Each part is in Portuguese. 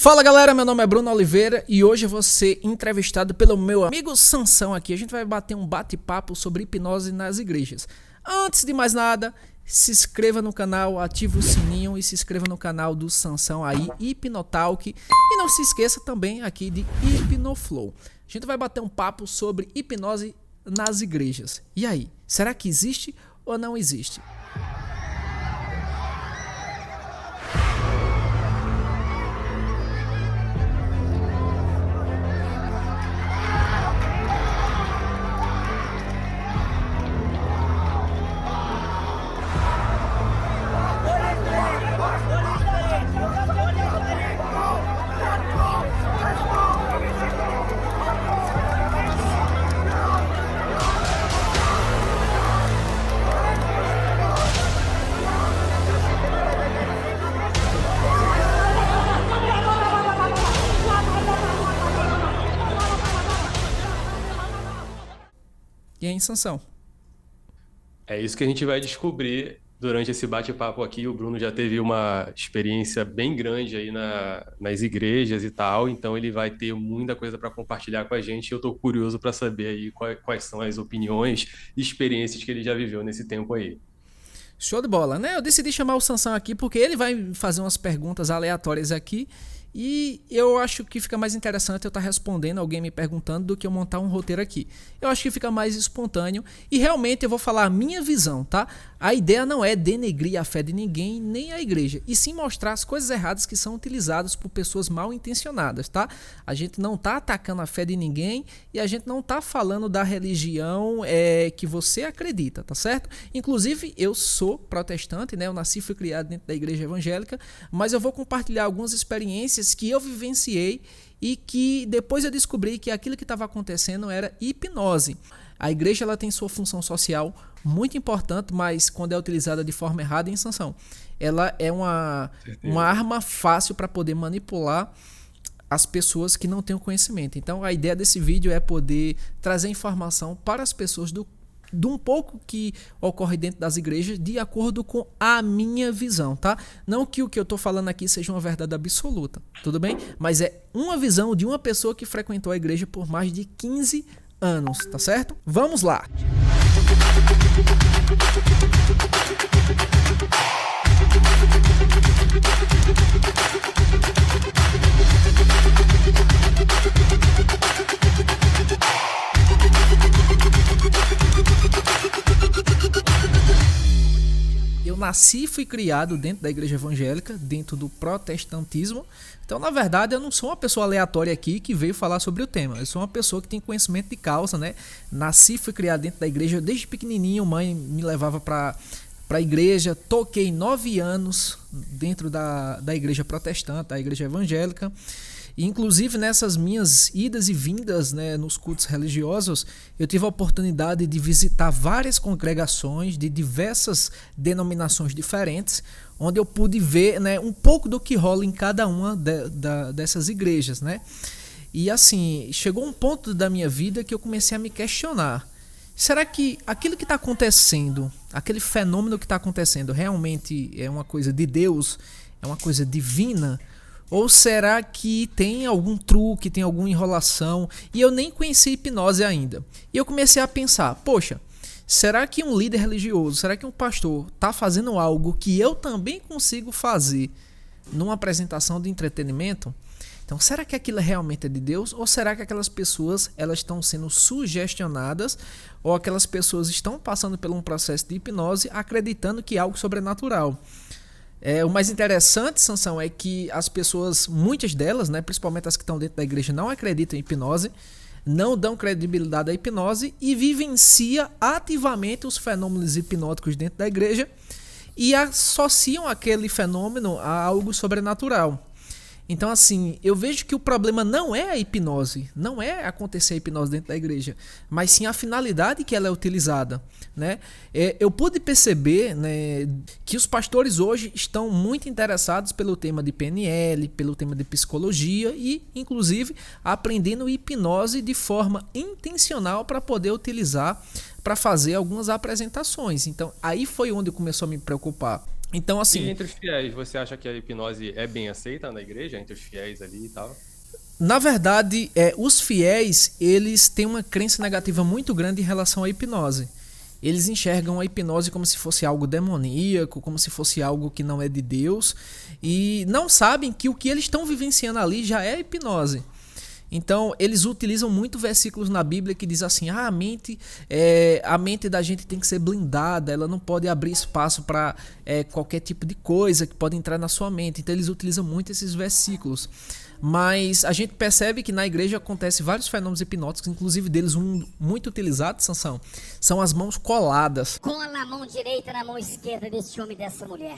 Fala galera, meu nome é Bruno Oliveira e hoje eu vou ser entrevistado pelo meu amigo Sansão aqui. A gente vai bater um bate-papo sobre hipnose nas igrejas. Antes de mais nada, se inscreva no canal, ative o sininho e se inscreva no canal do Sansão aí, Hipnotalk. E não se esqueça também aqui de Hipnoflow. A gente vai bater um papo sobre hipnose nas igrejas. E aí, será que existe ou não existe? E aí, Sansão? É isso que a gente vai descobrir durante esse bate-papo aqui. O Bruno já teve uma experiência bem grande aí nas igrejas e tal, então ele vai ter muita coisa para compartilhar com a gente. Eu estou curioso para saber aí quais são as opiniões e experiências que ele já viveu nesse tempo aí. Show de bola, né? Eu decidi chamar o Sansão aqui porque ele vai fazer umas perguntas aleatórias aqui e eu acho que fica mais interessante eu estar respondendo alguém me perguntando do que eu montar um roteiro aqui. Eu acho que fica mais espontâneo e realmente eu vou falar a minha visão, tá? A ideia não é denegrir a fé de ninguém nem a igreja, e sim mostrar as coisas erradas que são utilizadas por pessoas mal intencionadas, tá? A gente não tá atacando a fé de ninguém e a gente não tá falando da religião que você acredita, tá certo? Inclusive eu sou protestante, né? Eu nasci e fui criado dentro da igreja evangélica, mas eu vou compartilhar algumas experiências que eu vivenciei e que depois eu descobri que aquilo que estava acontecendo era hipnose. A igreja ela tem sua função social muito importante, mas quando é utilizada de forma errada, em sanção, ela é uma arma fácil para poder manipular as pessoas que não têm o conhecimento. Então a ideia desse vídeo é poder trazer informação para as pessoas de um pouco que ocorre dentro das igrejas de acordo com a minha visão, tá? Não que o que eu tô falando aqui seja uma verdade absoluta, tudo bem? Mas é uma visão de uma pessoa que frequentou a igreja por mais de 15 anos, tá certo? Vamos lá! Eu nasci e fui criado dentro da igreja evangélica, dentro do protestantismo. Então, na verdade, eu não sou uma pessoa aleatória aqui que veio falar sobre o tema. Eu sou uma pessoa que tem conhecimento de causa, né? Nasci e fui criado dentro da igreja. Desde pequenininho, mãe me levava para a igreja. Toquei 9 anos dentro da igreja protestante, da igreja evangélica. E, inclusive, nessas minhas idas e vindas, né, nos cultos religiosos, eu tive a oportunidade de visitar várias congregações de diversas denominações diferentes, onde eu pude ver, né, um pouco do que rola em cada uma dessas igrejas, né? E assim, chegou um ponto da minha vida que eu comecei a me questionar. Será que aquilo que está acontecendo, aquele fenômeno que está acontecendo, realmente é uma coisa de Deus? É uma coisa divina? Ou será que tem algum truque, tem alguma enrolação? E eu nem conheci hipnose ainda. E eu comecei a pensar, poxa, será que um líder religioso, será que um pastor está fazendo algo que eu também consigo fazer numa apresentação de entretenimento? Então, será que aquilo realmente é de Deus? Ou será que aquelas pessoas elas estão sendo sugestionadas? Ou aquelas pessoas estão passando por um processo de hipnose acreditando que é algo sobrenatural? O mais interessante, Sansão, é que as pessoas, muitas delas, né, principalmente as que estão dentro da igreja, não acreditam em hipnose, não dão credibilidade à hipnose e vivencia ativamente os fenômenos hipnóticos dentro da igreja e associam aquele fenômeno a algo sobrenatural. Então, assim, eu vejo que o problema não é a hipnose, não é acontecer a hipnose dentro da igreja, mas sim a finalidade que ela é utilizada, né? Eu pude perceber, né, que os pastores hoje estão muito interessados pelo tema de PNL, pelo tema de psicologia e, inclusive, aprendendo hipnose de forma intencional para poder utilizar para fazer algumas apresentações. Então, aí foi onde começou a me preocupar. Então, E assim, entre os fiéis, você acha que a hipnose é bem aceita na igreja, entre os fiéis ali e tal? na verdade, os fiéis, eles têm uma crença negativa muito grande em relação à hipnose. Eles enxergam a hipnose como se fosse algo demoníaco, como se fosse algo que não é de Deus, e não sabem que o que eles estão vivenciando ali já é hipnose. Então, eles utilizam muito versículos na Bíblia que diz assim: a mente da gente tem que ser blindada, ela não pode abrir espaço para qualquer tipo de coisa que pode entrar na sua mente. Então, eles utilizam muito esses versículos. Mas a gente percebe que na igreja acontece vários fenômenos hipnóticos, inclusive deles um muito utilizado, Sansão, são as mãos coladas. Cola a mão direita na mão esquerda desse homem e dessa mulher.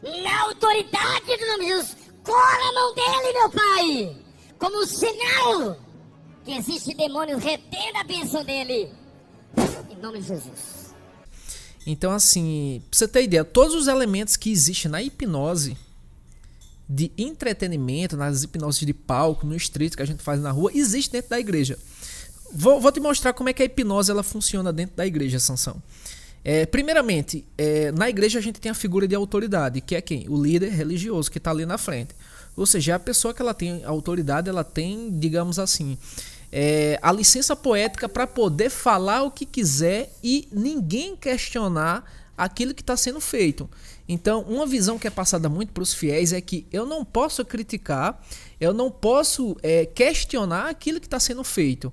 Na autoridade do nome de Jesus, cola a mão dele, meu pai! Como sinal que existe demônios retendo a bênção dele. Em nome de Jesus. Então, assim, pra você ter ideia, todos os elementos que existem na hipnose de entretenimento, nas hipnoses de palco, no street que a gente faz na rua, existe dentro da igreja. Vou te mostrar como é que a hipnose ela funciona dentro da igreja, Sansão. Primeiramente, na igreja a gente tem a figura de autoridade, que é quem? O líder religioso que está ali na frente. Ou seja, a pessoa que ela tem autoridade, ela tem, digamos assim, a licença poética para poder falar o que quiser e ninguém questionar aquilo que está sendo feito. Então, uma visão que é passada muito para os fiéis é que eu não posso criticar, eu não posso questionar aquilo que está sendo feito.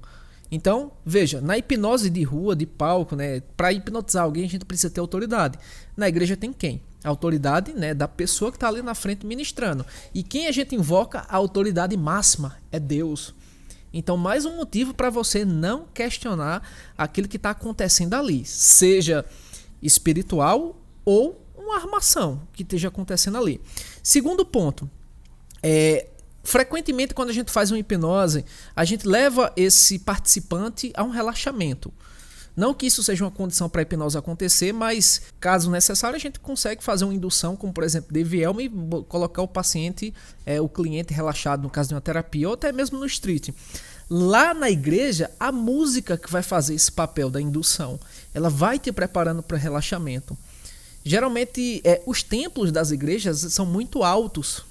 Então, veja, na hipnose de rua, de palco, né, para hipnotizar alguém a gente precisa ter autoridade. Na igreja tem quem? A autoridade, né, da pessoa que está ali na frente ministrando. E quem a gente invoca, a autoridade máxima, é Deus. Então, mais um motivo para você não questionar aquilo que está acontecendo ali, seja espiritual ou uma armação que esteja acontecendo ali. Segundo ponto, frequentemente quando a gente faz uma hipnose, a gente leva esse participante a um relaxamento. Não que isso seja uma condição para a hipnose acontecer, mas caso necessário a gente consegue fazer uma indução, como por exemplo de Vielma, e colocar o paciente, o cliente relaxado no caso de uma terapia, ou até mesmo no street. Lá na igreja, a música que vai fazer esse papel da indução, ela vai te preparando para relaxamento. Geralmente, os templos das igrejas são muito altos,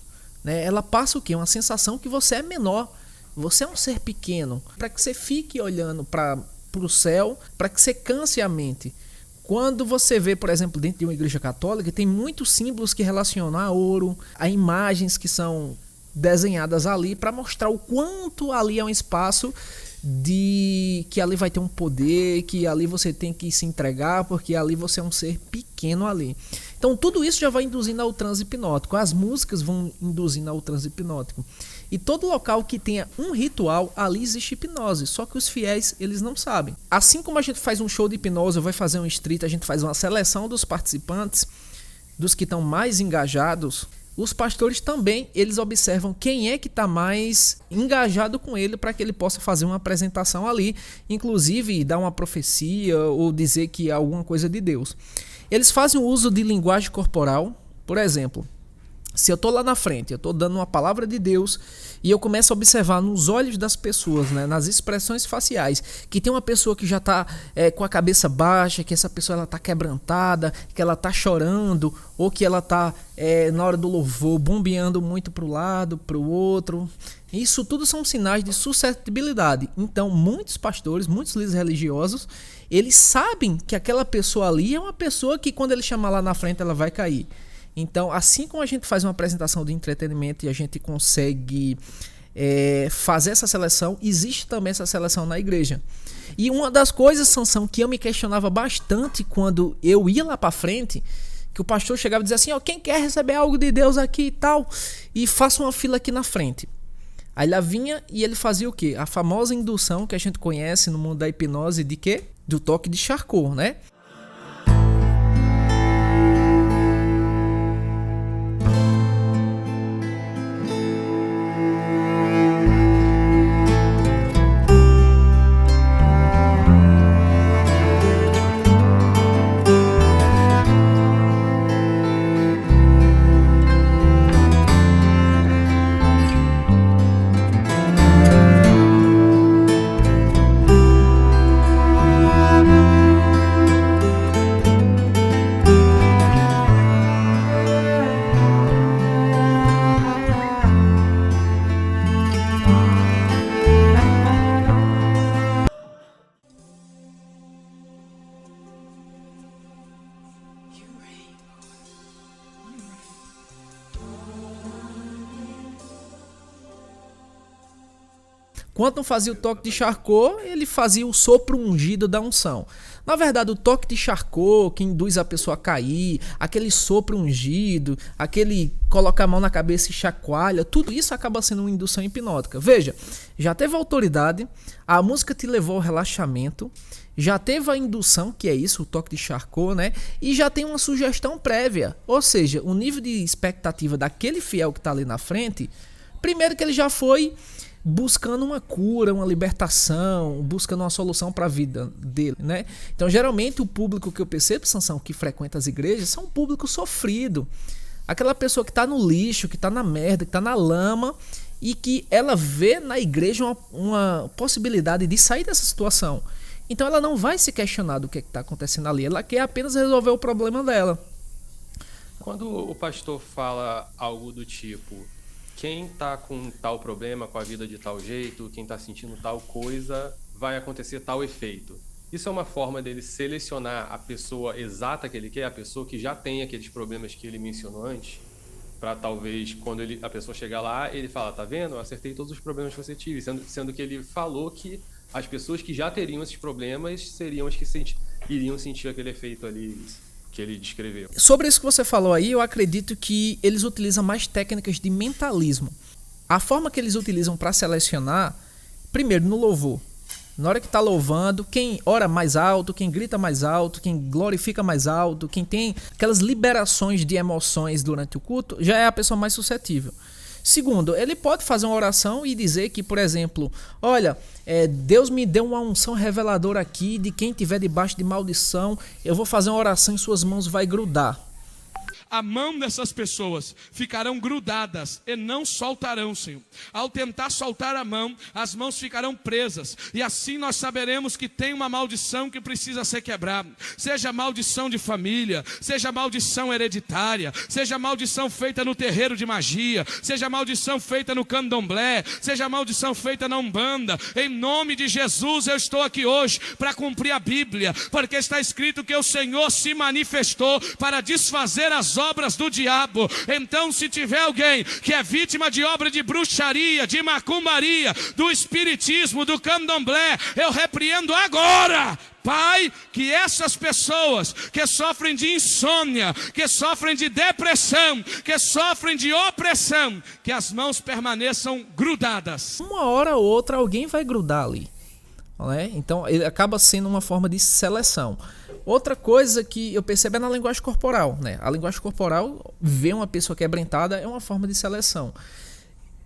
né? Ela passa o quê? Uma sensação que você é menor, você é um ser pequeno, para que você fique olhando para o céu, para que você canse a mente. Quando você vê, por exemplo, dentro de uma igreja católica, tem muitos símbolos que relacionam a ouro, a imagens que são desenhadas ali para mostrar o quanto ali é um espaço de que ali vai ter um poder, que ali você tem que se entregar, porque ali você é um ser pequeno ali. Então tudo isso já vai induzindo ao transe hipnótico, as músicas vão induzindo ao transe hipnótico. E todo local que tenha um ritual, ali existe hipnose, só que os fiéis, eles não sabem. Assim como a gente faz um show de hipnose, ou vai fazer um street, a gente faz uma seleção dos participantes, dos que estão mais engajados. Os pastores também, eles observam quem é que está mais engajado com ele para que ele possa fazer uma apresentação ali, inclusive dar uma profecia ou dizer que é alguma coisa de Deus. Eles fazem o uso de linguagem corporal, por exemplo, se eu estou lá na frente, eu estou dando uma palavra de Deus e eu começo a observar nos olhos das pessoas, né, nas expressões faciais, que tem uma pessoa que já está com a cabeça baixa, que essa pessoa está quebrantada, que ela está chorando, ou que ela está, na hora do louvor, bombeando muito para o lado, para o outro. Isso tudo são sinais de suscetibilidade. Então, muitos pastores, muitos líderes religiosos, eles sabem que aquela pessoa ali é uma pessoa que quando ele chamar lá na frente ela vai cair. Então, assim como a gente faz uma apresentação de entretenimento e a gente consegue fazer essa seleção, existe também essa seleção na igreja. E uma das coisas, Sansão, que eu me questionava bastante quando eu ia lá para frente, que o pastor chegava e dizia assim, quem quer receber algo de Deus aqui e tal, e faça uma fila aqui na frente. Aí lá vinha e ele fazia o quê? A famosa indução que a gente conhece no mundo da hipnose de quê? Do toque de Charcot, né? Quando não fazia o toque de Charcot, ele fazia o sopro ungido da unção. Na verdade, o toque de Charcot, que induz a pessoa a cair, aquele sopro ungido, aquele coloca a mão na cabeça e chacoalha, tudo isso acaba sendo uma indução hipnótica. Veja, já teve autoridade, a música te levou ao relaxamento, já teve a indução, que é isso, o toque de Charcot, né? E já tem uma sugestão prévia, ou seja, o nível de expectativa daquele fiel que está ali na frente, primeiro que ele já foi buscando uma cura, uma libertação, buscando uma solução para a vida dele, né? Então, geralmente, o público que eu percebo, Sansão, que frequenta as igrejas, são um público sofrido. Aquela pessoa que está no lixo, que está na merda, que está na lama e que ela vê na igreja uma possibilidade de sair dessa situação. Então, ela não vai se questionar do que está acontecendo ali. Ela quer apenas resolver o problema dela. Quando o pastor fala algo do tipo: quem está com tal problema, com a vida de tal jeito, quem está sentindo tal coisa, vai acontecer tal efeito. Isso é uma forma dele selecionar a pessoa exata que ele quer, a pessoa que já tem aqueles problemas que ele mencionou antes, para talvez, quando a pessoa chegar lá, ele fala: tá vendo? Eu acertei todos os problemas que você tive, sendo que ele falou que as pessoas que já teriam esses problemas seriam as que iriam sentir aquele efeito ali que ele descreveu. Sobre isso que você falou aí, eu acredito que eles utilizam mais técnicas de mentalismo. A forma que eles utilizam para selecionar, primeiro no louvor. Na hora que está louvando, quem ora mais alto, quem grita mais alto, quem glorifica mais alto, quem tem aquelas liberações de emoções durante o culto, já é a pessoa mais suscetível. Segundo, ele pode fazer uma oração e dizer que, por exemplo, olha, Deus me deu uma unção reveladora aqui de quem estiver debaixo de maldição, eu vou fazer uma oração e suas mãos vai grudar. A mão dessas pessoas ficarão grudadas e não soltarão, Senhor. Ao tentar soltar a mão, as mãos ficarão presas. E assim nós saberemos que tem uma maldição que precisa ser quebrada. Seja maldição de família, seja maldição hereditária, seja maldição feita no terreiro de magia, seja maldição feita no candomblé, seja maldição feita na Umbanda. Em nome de Jesus eu estou aqui hoje para cumprir a Bíblia, porque está escrito que o Senhor se manifestou para desfazer as obras do diabo. Então, se tiver alguém que é vítima de obra de bruxaria, de macumbaria, do espiritismo, do candomblé, eu repreendo agora, Pai, que essas pessoas que sofrem de insônia, que sofrem de depressão, que sofrem de opressão, que as mãos permaneçam grudadas. Uma hora ou outra alguém vai grudar ali, né? Então ele acaba sendo uma forma de seleção. Outra coisa que eu percebo é na linguagem corporal, né? A linguagem corporal, ver uma pessoa quebrantada é uma forma de seleção.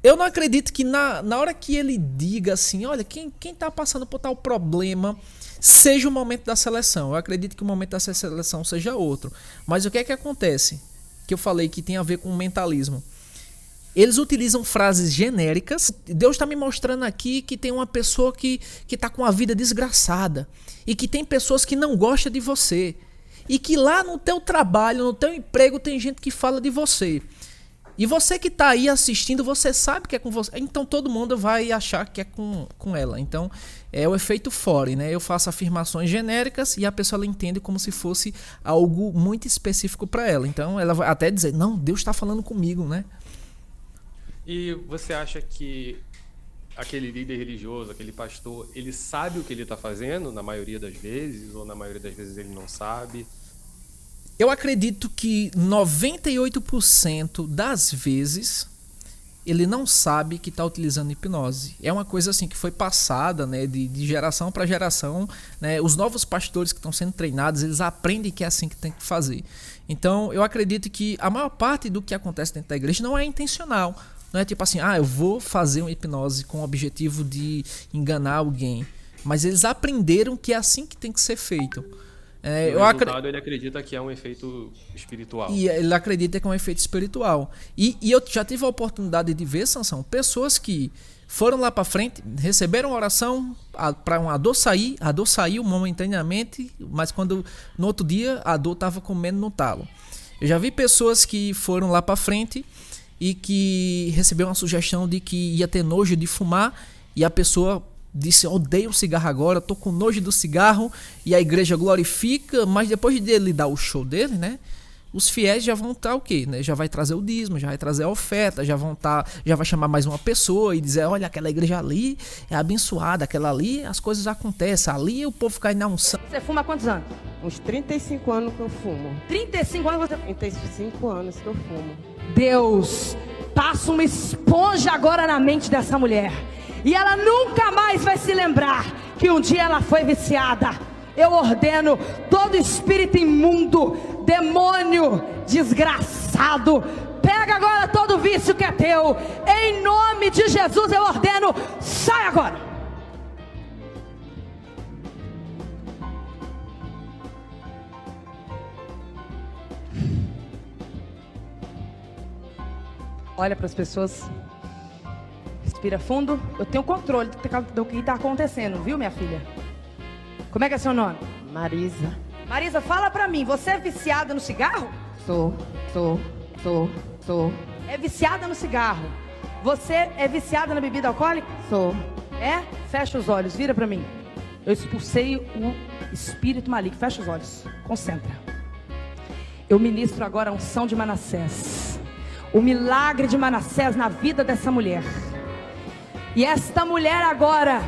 Eu não acredito que na hora que ele diga assim, olha, quem está passando por tal problema, seja o momento da seleção. Eu acredito que o momento da seleção seja outro. Mas o que é que acontece? Que eu falei que tem a ver com mentalismo. Eles utilizam frases genéricas. Deus está me mostrando aqui que tem uma pessoa que está com a vida desgraçada. E que tem pessoas que não gostam de você. E que lá no teu trabalho, no teu emprego, tem gente que fala de você. E você que está aí assistindo, você sabe que é com você. Então todo mundo vai achar que é com ela. Então é o efeito fore, né? Eu faço afirmações genéricas e a pessoa ela entende como se fosse algo muito específico para ela. Então ela vai até dizer, não, Deus está falando comigo, né? E você acha que aquele líder religioso, aquele pastor, ele sabe o que ele está fazendo na maioria das vezes, ou na maioria das vezes ele não sabe? Eu acredito que 98% das vezes ele não sabe que está utilizando hipnose. É uma coisa assim que foi passada, né, de geração para geração, né? Os novos pastores que estão sendo treinados, eles aprendem que é assim que tem que fazer. Então eu acredito que a maior parte do que acontece dentro da igreja não é intencional. Não é tipo assim, eu vou fazer uma hipnose com o objetivo de enganar alguém. Mas eles aprenderam que é assim que tem que ser feito. O resultado ele acredita que é um efeito espiritual. E ele acredita que é um efeito espiritual. E eu já tive a oportunidade de ver, Sansão, pessoas que foram lá para frente, receberam oração para a dor sair, a dor saiu momentaneamente, mas quando no outro dia a dor estava comendo no talo. Eu já vi pessoas que foram lá para frente e que receberam uma sugestão de que ia ter nojo de fumar e a pessoa disse, odeio o cigarro agora, tô com nojo do cigarro, e a igreja glorifica, mas depois dele dar o show dele, né, os fiéis já vão estar o quê? Né? Já vai trazer o dízimo, já vai trazer a oferta, já vai chamar mais uma pessoa e dizer, olha, aquela igreja ali é abençoada, aquela ali as coisas acontecem, ali o povo cai na unção. Você fuma há quantos anos? Uns 35 anos que eu fumo. 35 anos você... 35 anos que eu fumo. Deus, passa uma esponja agora na mente dessa mulher. E ela nunca mais vai se lembrar que um dia ela foi viciada. Eu ordeno todo espírito imundo, demônio, desgraçado, pega agora todo vício que é teu. Em nome de Jesus eu ordeno, sai agora. Olha para as pessoas. Respira fundo. Eu tenho controle do que está acontecendo, viu, minha filha? Como é que é seu nome? Marisa. Marisa, fala pra mim, você é viciada no cigarro? Sou. É viciada no cigarro. Você é viciada na bebida alcoólica? Sou. É? Fecha os olhos, vira pra mim. Eu expulsei o espírito maligno. Fecha os olhos, concentra. Eu ministro agora a unção de Manassés. O milagre de Manassés na vida dessa mulher. E esta mulher agora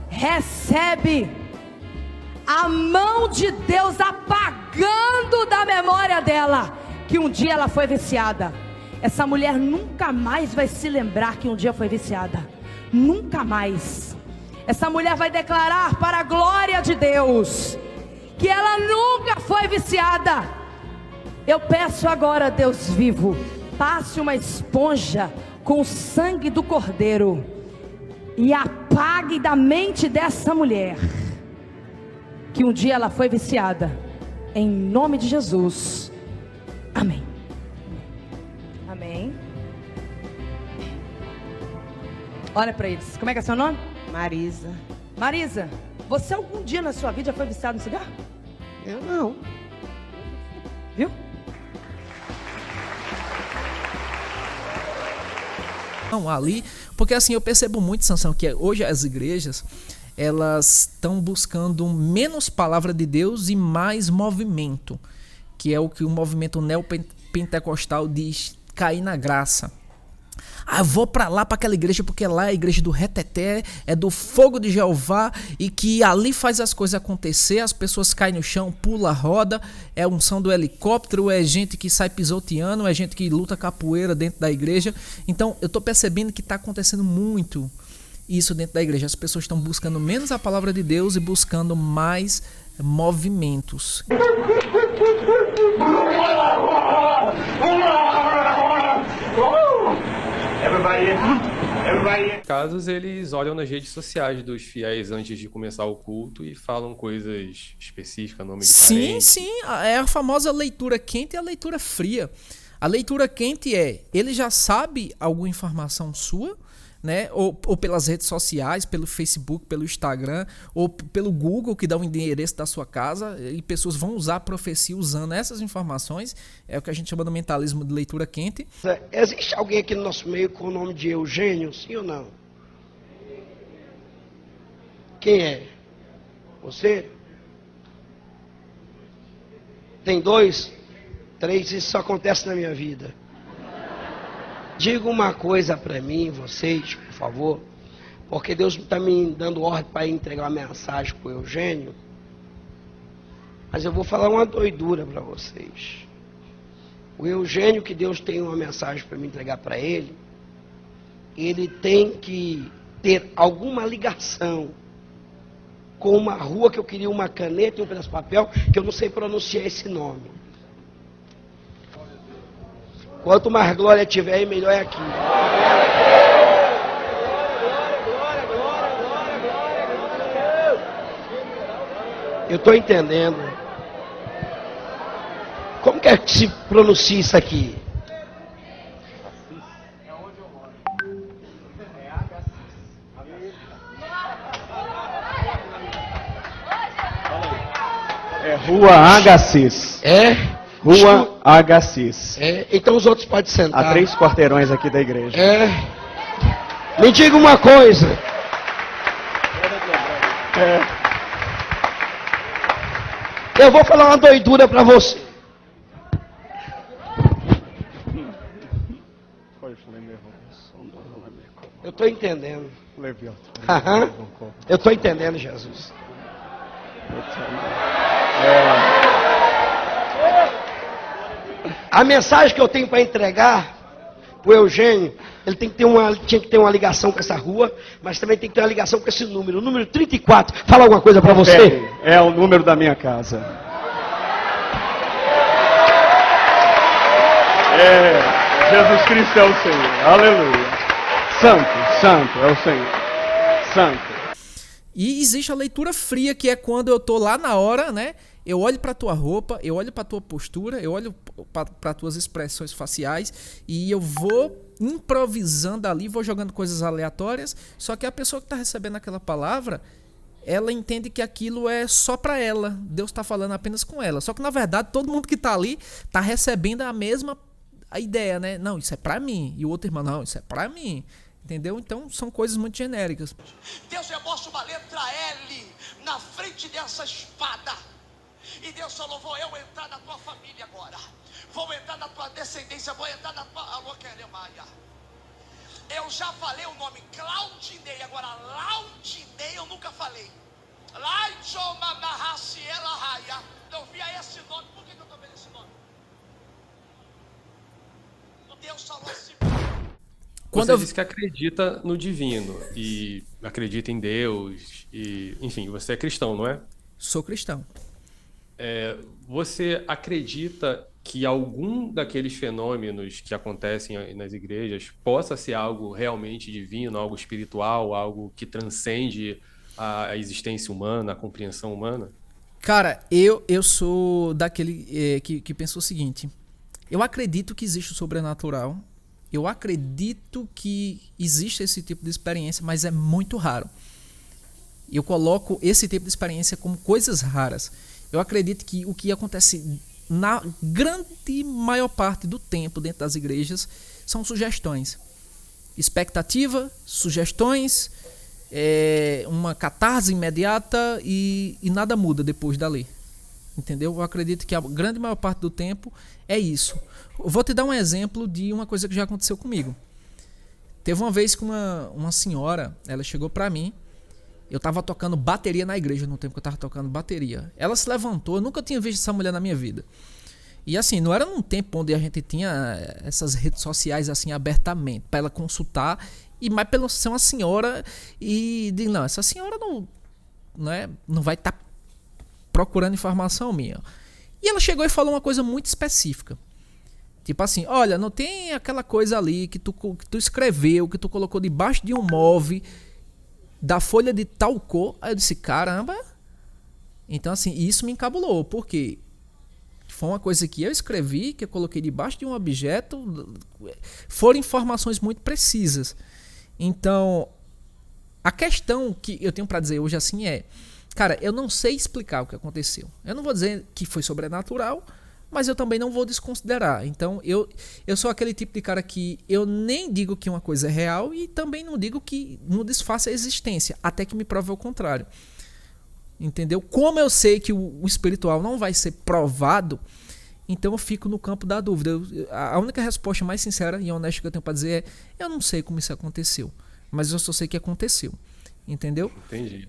recebe a mão de Deus apagando da memória dela que um dia ela foi viciada. Essa mulher nunca mais vai se lembrar que um dia foi viciada. Nunca mais. Essa mulher vai declarar para a glória de Deus que ela nunca foi viciada. Eu peço agora, Deus vivo, passe uma esponja com o sangue do Cordeiro e apague da mente dessa mulher que um dia ela foi viciada. Em nome de Jesus. Amém. Amém. Olha para eles. Como é que é seu nome? Marisa. Marisa, você algum dia na sua vida já foi viciado no cigarro? Eu não. Viu? Não, ali, porque assim eu percebo muito, Sansão, que hoje as igrejas elas estão buscando menos palavra de Deus e mais movimento, que é o que o movimento neopentecostal diz, cair na graça. Ah, eu vou pra lá, pra aquela igreja, porque lá é a igreja do reteté, é do fogo de Jeová, e que ali faz as coisas acontecer, as pessoas caem no chão, pula, roda, é a unção do helicóptero, é gente que sai pisoteando, é gente que luta capoeira dentro da igreja. Então eu tô percebendo que tá acontecendo muito isso dentro da igreja. As pessoas estão buscando menos a palavra de Deus e buscando mais movimentos. Casos eles olham nas redes sociais dos fiéis antes de começar o culto e falam coisas específicas, nome diferente. Sim, é a famosa leitura quente e a leitura fria. A leitura quente é, ele já sabe alguma informação sua, né? Ou pelas redes sociais, pelo Facebook, pelo Instagram, ou pelo Google, que dá o endereço da sua casa, e pessoas vão usar a profecia usando essas informações. É o que a gente chama do mentalismo de leitura quente. Existe alguém aqui no nosso meio com o nome de Eugênio, sim ou não? Quem é? Você? Tem 2, 3, isso só acontece na minha vida. Diga uma coisa para mim, vocês, por favor, porque Deus está me dando ordem para entregar uma mensagem para o Eugênio, mas eu vou falar uma doidura para vocês. O Eugênio, que Deus tem uma mensagem para me entregar para ele tem que ter alguma ligação com uma rua que eu queria uma caneta e um pedaço de papel, que eu não sei pronunciar esse nome. Quanto mais glória tiver, melhor é aqui. Eu estou entendendo. Como que é que se pronuncia isso aqui? É Rua Agassiz. É? Rua Agassiz. É, então os outros podem sentar. A 3 quarteirões aqui da igreja. É. Me diga uma coisa. Eu vou falar uma doidura para você. Eu estou entendendo. Leviatã. Aham. Eu estou entendendo, Jesus. A mensagem que eu tenho para entregar pro Eugênio, ele tinha que ter uma ligação com essa rua, mas também tem que ter uma ligação com esse número. O número 34. Fala alguma coisa para você? É o número da minha casa. Jesus Cristo é o Senhor. Aleluia. Santo é o Senhor. Santo. E existe a leitura fria, que é quando eu tô lá na hora, né? Eu olho pra tua roupa, eu olho pra tua postura, eu olho pra tuas expressões faciais e eu vou improvisando ali, vou jogando coisas aleatórias, só que a pessoa que tá recebendo aquela palavra, ela entende que aquilo é só pra ela. Deus tá falando apenas com ela. Só que na verdade todo mundo que tá ali tá recebendo a mesma ideia, né? Não, isso é pra mim. E o outro irmão, não, isso é pra mim. Entendeu? Então são coisas muito genéricas. Deus mostra uma letra L na frente dessa espada. E Deus falou, vou eu entrar na tua família agora. Vou entrar na tua descendência, vou entrar na tua... Alô, Queremaia. Eu já falei o nome Claudinei, agora Laudinei eu nunca falei. Não via esse nome, por que eu estou vendo esse nome? Deus falou assim... Você disse que acredita no divino e acredita em Deus e, enfim, você é cristão, não é? Sou cristão. Você acredita que algum daqueles fenômenos que acontecem nas igrejas possa ser algo realmente divino, algo espiritual, algo que transcende a existência humana, a compreensão humana? Cara, eu sou daquele que pensa o seguinte: eu acredito que existe o sobrenatural. Eu acredito que existe esse tipo de experiência, mas é muito raro. Eu coloco esse tipo de experiência como coisas raras. Eu acredito que o que acontece na grande maior parte do tempo dentro das igrejas são sugestões. Expectativa, sugestões, uma catarse imediata e nada muda depois dali. Entendeu? Eu acredito que a grande maior parte do tempo é isso. Eu vou te dar um exemplo de uma coisa que já aconteceu comigo. Teve uma vez que uma senhora, ela chegou pra mim. Eu tava tocando bateria na igreja no tempo que eu tava tocando bateria. Ela se levantou, eu nunca tinha visto essa mulher na minha vida. E assim, não era num tempo onde a gente tinha essas redes sociais assim abertamente pra ela consultar, e mais pela ser uma senhora e digo, não, essa senhora não vai estar procurando informação minha. E ela chegou e falou uma coisa muito específica. Tipo assim, olha, não tem aquela coisa ali que tu escreveu, que tu colocou debaixo de um móvel da folha de tal cor. Aí eu disse, caramba. Então assim, isso me encabulou, porque foi uma coisa que eu escrevi, que eu coloquei debaixo de um objeto, foram informações muito precisas. Então, a questão que eu tenho pra dizer hoje assim é, cara, eu não sei explicar o que aconteceu. Eu não vou dizer que foi sobrenatural, mas eu também não vou desconsiderar. Então, eu sou aquele tipo de cara que eu nem digo que uma coisa é real e também não digo que não desfaça a existência, até que me prove o contrário. Entendeu? Como eu sei que o espiritual não vai ser provado, então eu fico no campo da dúvida. A única resposta mais sincera e honesta que eu tenho para dizer é, eu não sei como isso aconteceu, mas eu só sei que aconteceu. Entendeu? Entendi.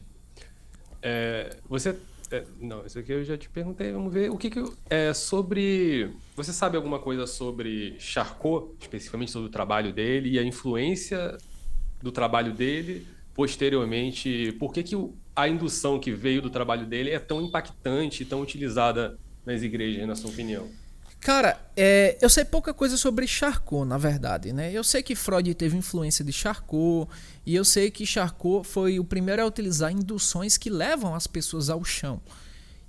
Não, isso aqui eu já te perguntei, vamos ver. O que sobre... Você sabe alguma coisa sobre Charcot, especificamente sobre o trabalho dele e a influência do trabalho dele posteriormente? Por que a indução que veio do trabalho dele é tão impactante e tão utilizada nas igrejas, na sua opinião? Cara, eu sei pouca coisa sobre Charcot, na verdade, né? Eu sei que Freud teve influência de Charcot, e eu sei que Charcot foi o primeiro a utilizar induções que levam as pessoas ao chão.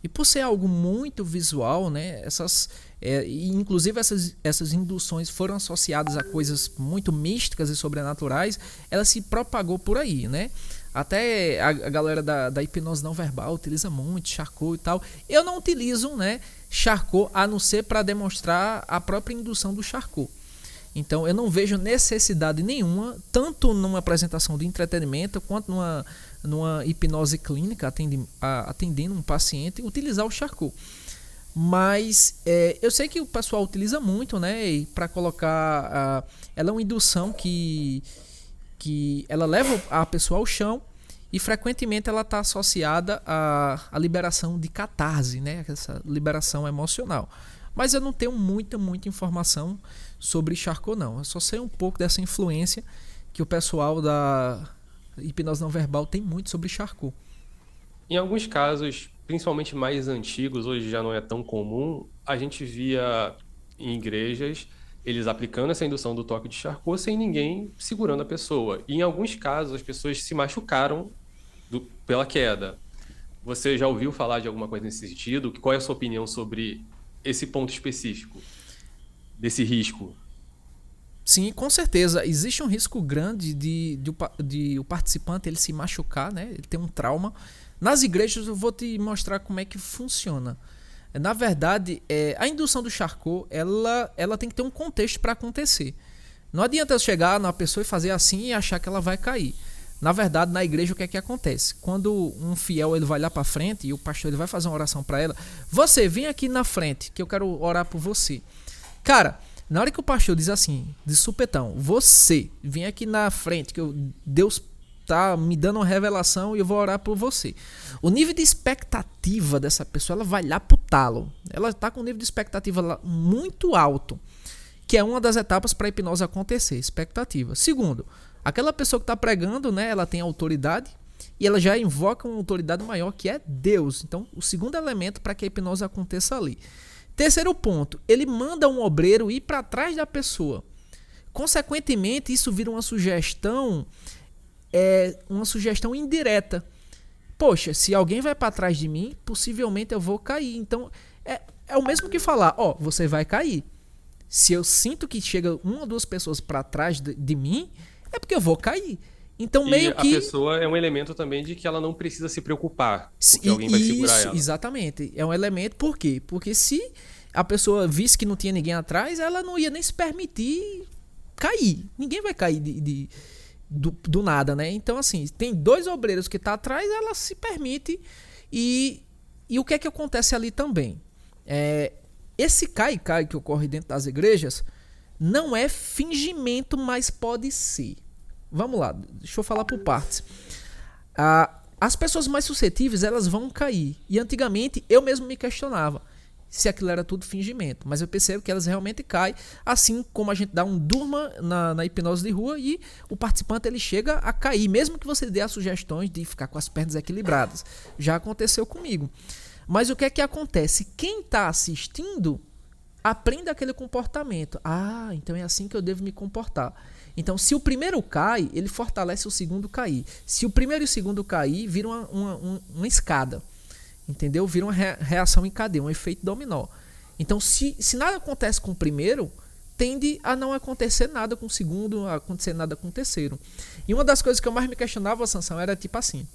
E por ser algo muito visual, né? Inclusive essas induções foram associadas a coisas muito místicas e sobrenaturais, ela se propagou por aí, né? Até a galera da hipnose não verbal utiliza muito Charcot e tal. Eu não utilizo, né, Charcot a não ser para demonstrar a própria indução do Charcot. Então eu não vejo necessidade nenhuma, tanto numa apresentação de entretenimento quanto numa hipnose clínica atendendo um paciente, utilizar o Charcot. Mas eu sei que o pessoal utiliza muito, né, para colocar... ela é uma indução que que ela leva a pessoa ao chão e frequentemente ela está associada à liberação de catarse, né? Essa liberação emocional. Mas eu não tenho muita informação sobre Charcot, não. Eu só sei um pouco dessa influência que o pessoal da hipnose não verbal tem muito sobre Charcot. Em alguns casos, principalmente mais antigos, hoje já não é tão comum, a gente via em igrejas eles aplicando essa indução do toque de Charcot sem ninguém segurando a pessoa. E em alguns casos as pessoas se machucaram pela queda. Você já ouviu falar de alguma coisa nesse sentido? Qual é a sua opinião sobre esse ponto específico, desse risco? Sim, com certeza. Existe um risco grande de o participante ele se machucar, né? Ele tem um trauma. Nas igrejas eu vou te mostrar como é que funciona. Na verdade, a indução do Charcot, ela tem que ter um contexto para acontecer. Não adianta eu chegar na pessoa e fazer assim e achar que ela vai cair. Na verdade, na igreja, o que é que acontece? Quando um fiel ele vai lá para frente e o pastor ele vai fazer uma oração para ela, você vem aqui na frente que eu quero orar por você. Cara, na hora que o pastor diz assim, de supetão, você vem aqui na frente que Deus tá me dando uma revelação e eu vou orar por você. O nível de expectativa dessa pessoa, ela vai lá pro talo. Ela tá com um nível de expectativa lá muito alto, que é uma das etapas para a hipnose acontecer, expectativa. Segundo, aquela pessoa que está pregando, né, ela tem autoridade e ela já invoca uma autoridade maior que é Deus. Então, o segundo elemento para que a hipnose aconteça ali. Terceiro ponto, ele manda um obreiro ir para trás da pessoa. Consequentemente, isso vira uma sugestão indireta. Poxa, se alguém vai para trás de mim, possivelmente eu vou cair. Então, é o mesmo que falar, você vai cair. Se eu sinto que chega uma ou duas pessoas para trás de mim, é porque eu vou cair. Então, meio que... a pessoa é um elemento também de que ela não precisa se preocupar, porque alguém vai segurar ela. Exatamente. É um elemento, por quê? Porque se a pessoa visse que não tinha ninguém atrás, ela não ia nem se permitir cair. Ninguém vai cair do nada, né? Então, assim, tem dois obreiros que estão atrás, ela se permite. E o que é que acontece ali também? Esse cai-cai que ocorre dentro das igrejas não é fingimento, mas pode ser. Vamos lá, deixa eu falar por partes. As pessoas mais suscetíveis, elas vão cair. E antigamente, eu mesmo me questionava se aquilo era tudo fingimento. Mas eu percebo que elas realmente caem, assim como a gente dá um durma na hipnose de rua e o participante ele chega a cair, mesmo que você dê as sugestões de ficar com as pernas equilibradas. Já aconteceu comigo. Mas o que é que acontece? Quem está assistindo aprende aquele comportamento. Então é assim que eu devo me comportar. Então, se o primeiro cai, ele fortalece o segundo cair. Se o primeiro e o segundo cair, vira uma escada. Entendeu? Vira uma reação em cadeia, um efeito dominó. Então, se nada acontece com o primeiro, tende a não acontecer nada com o segundo, a acontecer nada com o terceiro. E uma das coisas que eu mais me questionava, Sansão, era tipo assim.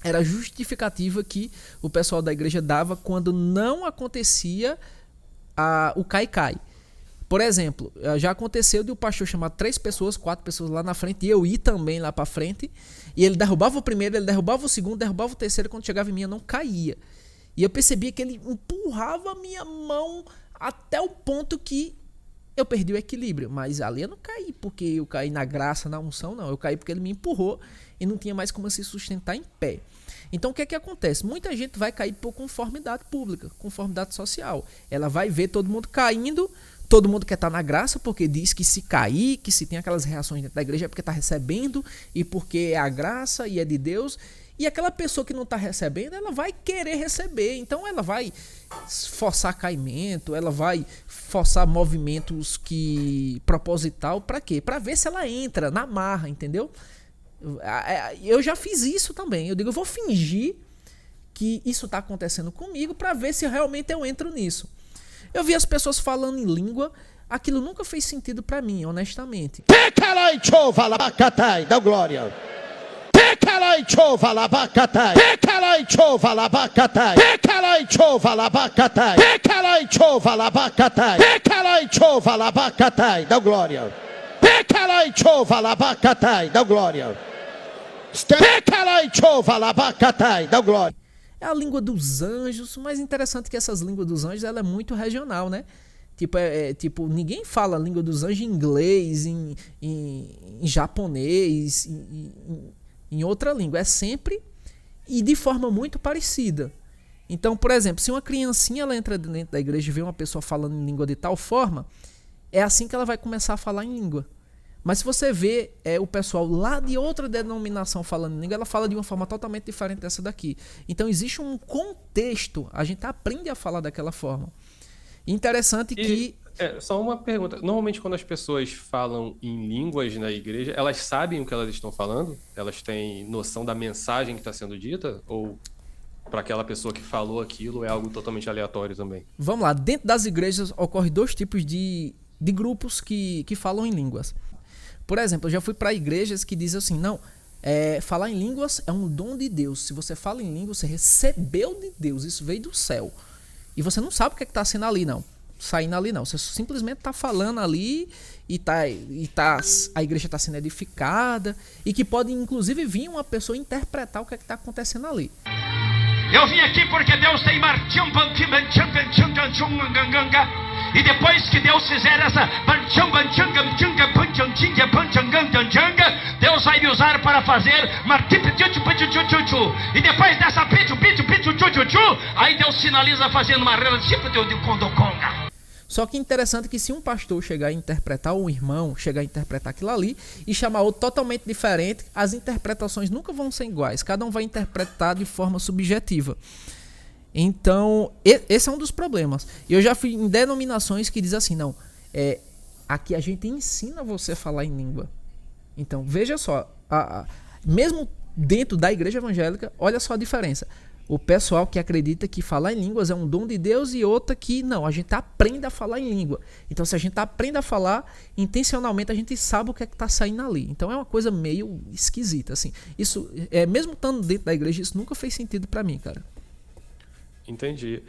Era a justificativa que o pessoal da igreja dava quando não acontecia o cai-cai. Por exemplo, já aconteceu de o pastor chamar 3 pessoas, 4 pessoas lá na frente e eu ir também lá pra frente. E ele derrubava o primeiro, ele derrubava o segundo, derrubava o terceiro. Quando chegava em mim, eu não caía. E eu percebia que ele empurrava a minha mão até o ponto que eu perdi o equilíbrio. Mas ali eu não caí porque eu caí na graça, na unção, não. Eu caí porque ele me empurrou e não tinha mais como se sustentar em pé. Então o que é que acontece? Muita gente vai cair por conformidade pública, conformidade social. Ela vai ver todo mundo caindo. Todo mundo quer estar na graça porque diz que se cair, que se tem aquelas reações dentro da igreja é porque está recebendo e porque é a graça e é de Deus. E aquela pessoa que não está recebendo, ela vai querer receber. Então ela vai forçar caimento, ela vai forçar movimentos proposital. Para quê? Para ver se ela entra na marra, entendeu? Eu já fiz isso também. Eu digo, eu vou fingir que isso está acontecendo comigo para ver se realmente eu entro nisso. Eu vi as pessoas falando em língua, aquilo nunca fez sentido pra mim, honestamente. Dá glória. Dá glória. Dá glória. Dá glória. É a língua dos anjos, mas interessante que essas línguas dos anjos ela é muito regional, né? Tipo, ninguém fala a língua dos anjos em inglês, em japonês, em outra língua. É sempre e de forma muito parecida. Então, por exemplo, se uma criancinha ela entra dentro da igreja e vê uma pessoa falando em língua de tal forma, é assim que ela vai começar a falar em língua. Mas se você vê o pessoal lá de outra denominação falando em língua, ela fala de uma forma totalmente diferente dessa daqui. Então existe um contexto, a gente aprende a falar daquela forma. Interessante que... Só uma pergunta. Normalmente quando as pessoas falam em línguas na igreja, elas sabem o que elas estão falando? Elas têm noção da mensagem que está sendo dita? Ou para aquela pessoa que falou aquilo é algo totalmente aleatório também? Vamos lá. Dentro das igrejas ocorrem dois tipos de grupos que falam em línguas. Por exemplo, eu já fui para igrejas que dizem assim, não, falar em línguas é um dom de Deus. Se você fala em línguas, você recebeu de Deus, isso veio do céu. E você não sabe o que está sendo ali, não. Saindo ali, não. Você simplesmente está falando ali a igreja está sendo edificada e que pode, inclusive, vir uma pessoa interpretar o que está acontecendo ali. Eu vim aqui porque Deus tem e depois que Deus fizer essa Deus vai me usar para fazer e depois dessa aí Deus finaliza fazendo uma Só que interessante que se um pastor chegar a interpretar, ou um irmão chegar a interpretar aquilo ali e chamar outro totalmente diferente, as interpretações nunca vão ser iguais. Cada um vai interpretar de forma subjetiva. Então, esse é um dos problemas. Eu já fui em denominações que dizem assim, não, aqui a gente ensina você a falar em língua. Então, veja só, mesmo dentro da igreja evangélica, olha só a diferença. O pessoal que acredita que falar em línguas é um dom de Deus e outra que não, a gente aprende a falar em língua. Então, se a gente aprende a falar, intencionalmente a gente sabe o que é que está saindo ali. Então, é uma coisa meio esquisita, assim. Isso, mesmo estando dentro da igreja, isso nunca fez sentido para mim, cara. Entendi.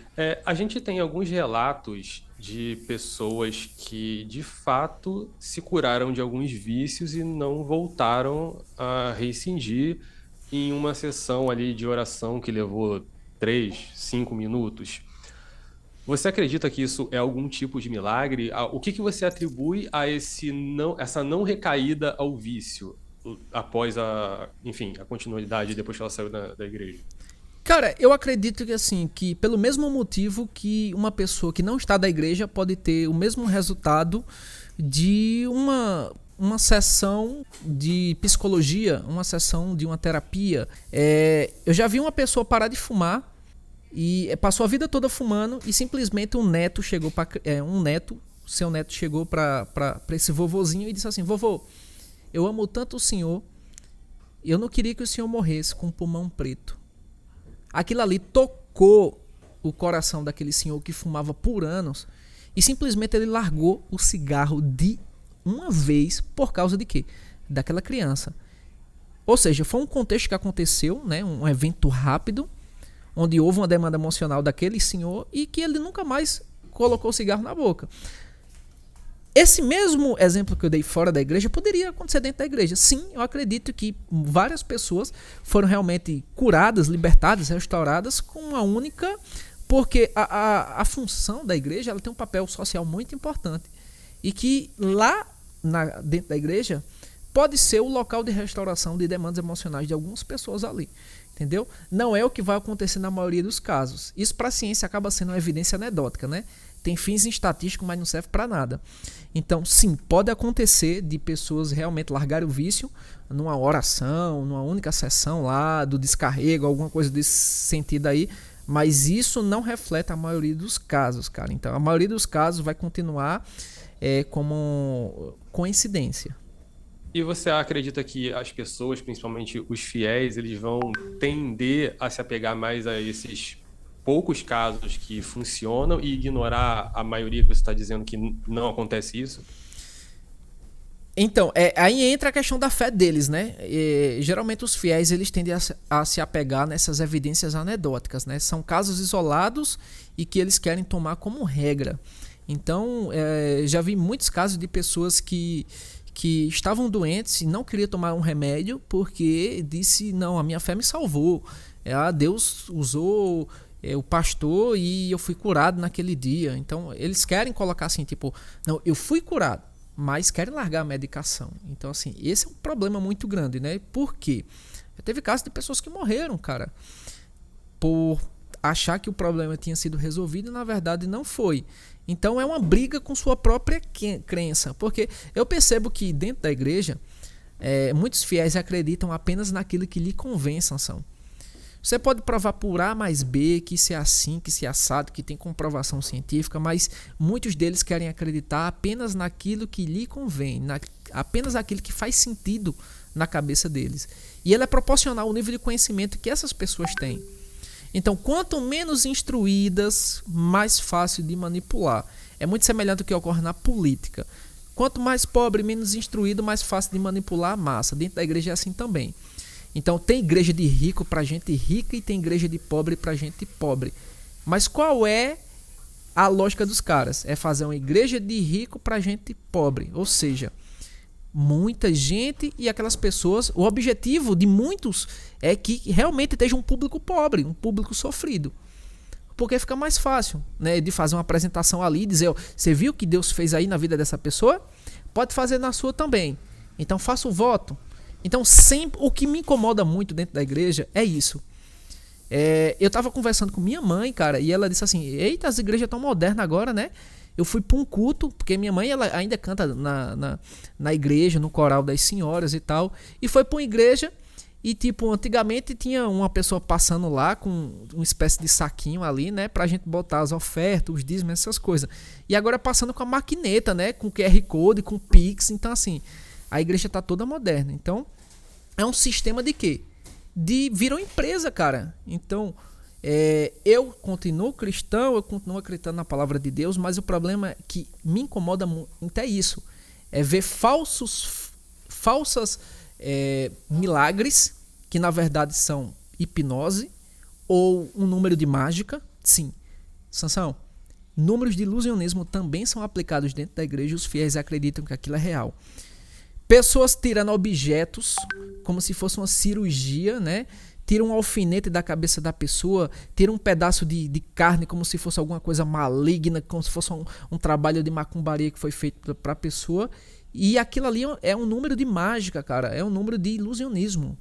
A gente tem alguns relatos de pessoas que, de fato, se curaram de alguns vícios e não voltaram a reincidir em uma sessão ali de oração que levou 3, 5 minutos. Você acredita que isso é algum tipo de milagre? O que você atribui a essa não recaída ao vício após a continuidade depois que ela saiu da igreja? Cara, eu acredito que assim, que pelo mesmo motivo que uma pessoa que não está da igreja pode ter o mesmo resultado de uma sessão de psicologia, uma sessão de uma terapia. Eu já vi uma pessoa parar de fumar e passou a vida toda fumando e simplesmente seu neto chegou para esse vovozinho e disse assim, vovô, eu amo tanto o senhor, eu não queria que o senhor morresse com um pulmão preto. Aquilo ali tocou o coração daquele senhor que fumava por anos e simplesmente ele largou o cigarro de uma vez por causa de quê? Daquela criança. Ou seja, foi um contexto que aconteceu, né? Um evento rápido, onde houve uma demanda emocional daquele senhor e que ele nunca mais colocou o cigarro na boca. Esse mesmo exemplo que eu dei fora da igreja poderia acontecer dentro da igreja. Sim, eu acredito que várias pessoas foram realmente curadas, libertadas, restauradas com uma única... Porque a função da igreja ela tem um papel social muito importante. E que lá dentro da igreja pode ser o local de restauração de demandas emocionais de algumas pessoas ali. Entendeu? Não é o que vai acontecer na maioria dos casos. Isso para a ciência acaba sendo uma evidência anedótica, né? Tem fins estatísticos, mas não serve para nada. Então, sim, pode acontecer de pessoas realmente largarem o vício numa oração, numa única sessão lá, do descarrego, alguma coisa desse sentido aí, mas isso não reflete a maioria dos casos, cara. Então, a maioria dos casos vai continuar como coincidência. E você acredita que as pessoas, principalmente os fiéis, eles vão tender a se apegar mais a esses poucos casos que funcionam e ignorar a maioria que você está dizendo que não acontece isso? Então, aí entra a questão da fé deles, né? Geralmente os fiéis eles tendem a se apegar nessas evidências anedóticas, né? São casos isolados e que eles querem tomar como regra. Então, já vi muitos casos de pessoas que estavam doentes e não queriam tomar um remédio porque disse, não, a minha fé me salvou. Deus usou o pastor e eu fui curado naquele dia. Então, eles querem colocar assim, tipo, não, eu fui curado, mas querem largar a medicação. Então, assim, esse é um problema muito grande, né? Por quê? Teve casos de pessoas que morreram, cara, por achar que o problema tinha sido resolvido e, na verdade, não foi. Então, é uma briga com sua própria crença. Porque eu percebo que dentro da igreja, muitos fiéis acreditam apenas naquilo que lhe convém, Sansão. Você pode provar por A mais B, que isso é assim, que isso é assado, que tem comprovação científica, mas muitos deles querem acreditar apenas naquilo que lhe convém, apenas aquilo que faz sentido na cabeça deles. E ele é proporcional ao nível de conhecimento que essas pessoas têm. Então, quanto menos instruídas, mais fácil de manipular. É muito semelhante ao que ocorre na política. Quanto mais pobre, menos instruído, mais fácil de manipular a massa. Dentro da igreja é assim também. Então tem igreja de rico para gente rica e tem igreja de pobre para gente pobre. Mas qual é a lógica dos caras? É fazer uma igreja de rico para gente pobre. Ou seja, muita gente e aquelas pessoas... O objetivo de muitos é que realmente esteja um público pobre, um público sofrido. Porque fica mais fácil, né, de fazer uma apresentação ali e dizer, ó, você viu o que Deus fez aí na vida dessa pessoa? Pode fazer na sua também. Então faça o voto. Então, sempre, o que me incomoda muito dentro da igreja é isso. Eu tava conversando com minha mãe, cara, e ela disse assim, eita, as igrejas tão modernas agora, né? Eu fui para um culto, porque minha mãe ela ainda canta na igreja, no coral das senhoras e tal, e foi para uma igreja e, tipo, antigamente tinha uma pessoa passando lá com uma espécie de saquinho ali, né, pra gente botar as ofertas, os dízimos, essas coisas. E agora passando com a maquineta, né, com QR Code, com Pix, então assim, a igreja tá toda moderna. Então, é um sistema de quê? Virou empresa, cara. Então, eu continuo cristão, eu continuo acreditando na palavra de Deus, mas o problema que me incomoda muito é isso. É ver falsas milagres, que na verdade são hipnose, ou um número de mágica. Sim, Sansão, números de ilusionismo também são aplicados dentro da igreja e os fiéis acreditam que aquilo é real. Pessoas tirando objetos como se fosse uma cirurgia, né? Tiram um alfinete da cabeça da pessoa, tiram um pedaço de carne como se fosse alguma coisa maligna, como se fosse um trabalho de macumbaria que foi feito para a pessoa. E aquilo ali é um número de mágica, cara. É um número de ilusionismo.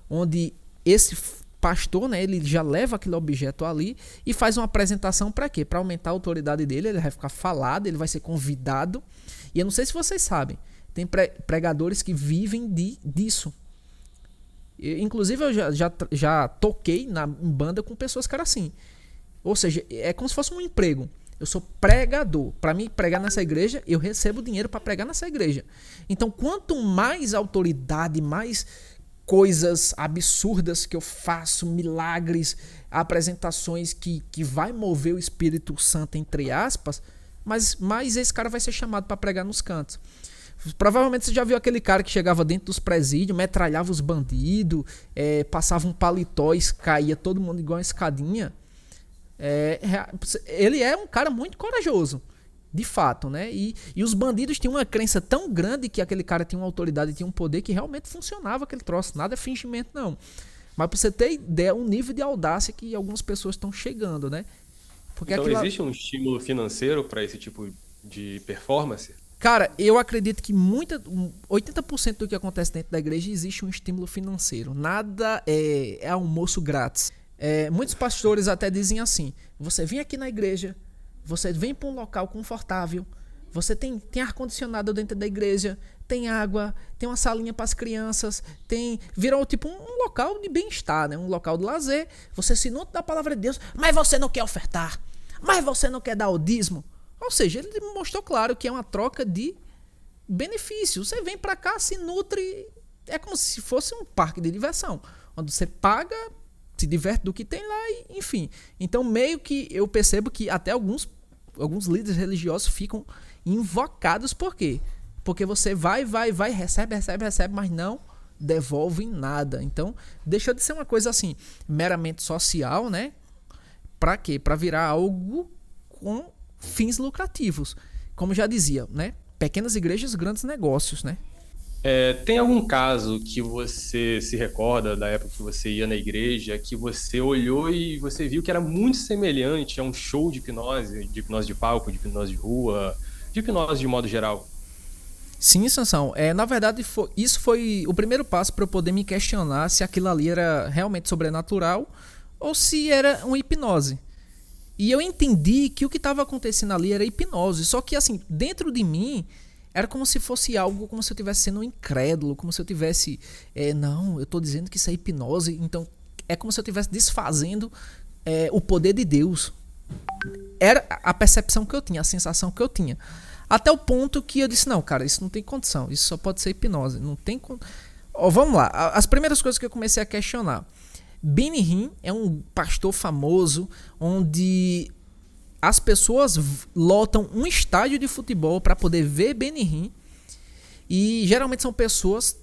Onde esse pastor, né, ele já leva aquele objeto ali e faz uma apresentação para quê? Para aumentar a autoridade dele, ele vai ficar falado, ele vai ser convidado. E eu não sei se vocês sabem, tem pregadores que vivem disso. Inclusive, eu já toquei em banda com pessoas que eram assim. Ou seja, é como se fosse um emprego. Eu sou pregador. Para mim pregar nessa igreja, eu recebo dinheiro para pregar nessa igreja. Então, quanto mais autoridade, mais coisas absurdas que eu faço, milagres, apresentações que vai mover o Espírito Santo, entre aspas, mais esse cara vai ser chamado para pregar nos cantos. Provavelmente você já viu aquele cara que chegava dentro dos presídios, metralhava os bandidos, passava um paletó e caía todo mundo igual uma escadinha. Ele é um cara muito corajoso, de fato, né? E os bandidos tinham uma crença tão grande que aquele cara tinha uma autoridade, tinha um poder que realmente funcionava aquele troço. Nada é fingimento, não. Mas pra você ter ideia, um nível de audácia que algumas pessoas estão chegando, né? Porque então existe um estímulo financeiro para esse tipo de performance? Cara, eu acredito que 80% do que acontece dentro da igreja existe um estímulo financeiro. Nada é almoço grátis. Muitos pastores até dizem assim, você vem aqui na igreja, você vem para um local confortável, você tem ar-condicionado dentro da igreja, tem água, tem uma salinha para as crianças, virou tipo um local de bem-estar, né? Um local de lazer, você se nutre da palavra de Deus, mas você não quer ofertar, mas você não quer dar o dízimo. Ou seja, ele mostrou claro que é uma troca de benefícios. Você vem para cá, se nutre, é como se fosse um parque de diversão, onde você paga, se diverte do que tem lá, e, enfim. Então, meio que eu percebo que até alguns líderes religiosos ficam invocados. Por quê? Porque você vai, recebe, mas não devolve nada. Então, deixou de ser uma coisa assim, meramente social, né? Para quê? Para virar algo com fins lucrativos. Como já dizia, né? Pequenas igrejas, grandes negócios, né? Tem algum caso que você se recorda da época que você ia na igreja, que você olhou e você viu que era muito semelhante a um show de hipnose de palco, de hipnose de rua, de hipnose de modo geral? Sim, Sansão. Na verdade, isso foi o primeiro passo para eu poder me questionar se aquilo ali era realmente sobrenatural ou se era uma hipnose. E eu entendi que o que estava acontecendo ali era hipnose. Só que, assim, dentro de mim, era como se fosse algo, como se eu estivesse sendo um incrédulo, como se eu tivesse... não, eu estou dizendo que isso é hipnose. Então, é como se eu estivesse desfazendo o poder de Deus. Era a percepção que eu tinha, a sensação que eu tinha. Até o ponto que eu disse, não, cara, isso não tem condição. Isso só pode ser hipnose. Não tem vamos lá. As primeiras coisas que eu comecei a questionar. Benny Hinn é um pastor famoso onde as pessoas lotam um estádio de futebol para poder ver Benny Hinn. E geralmente são pessoas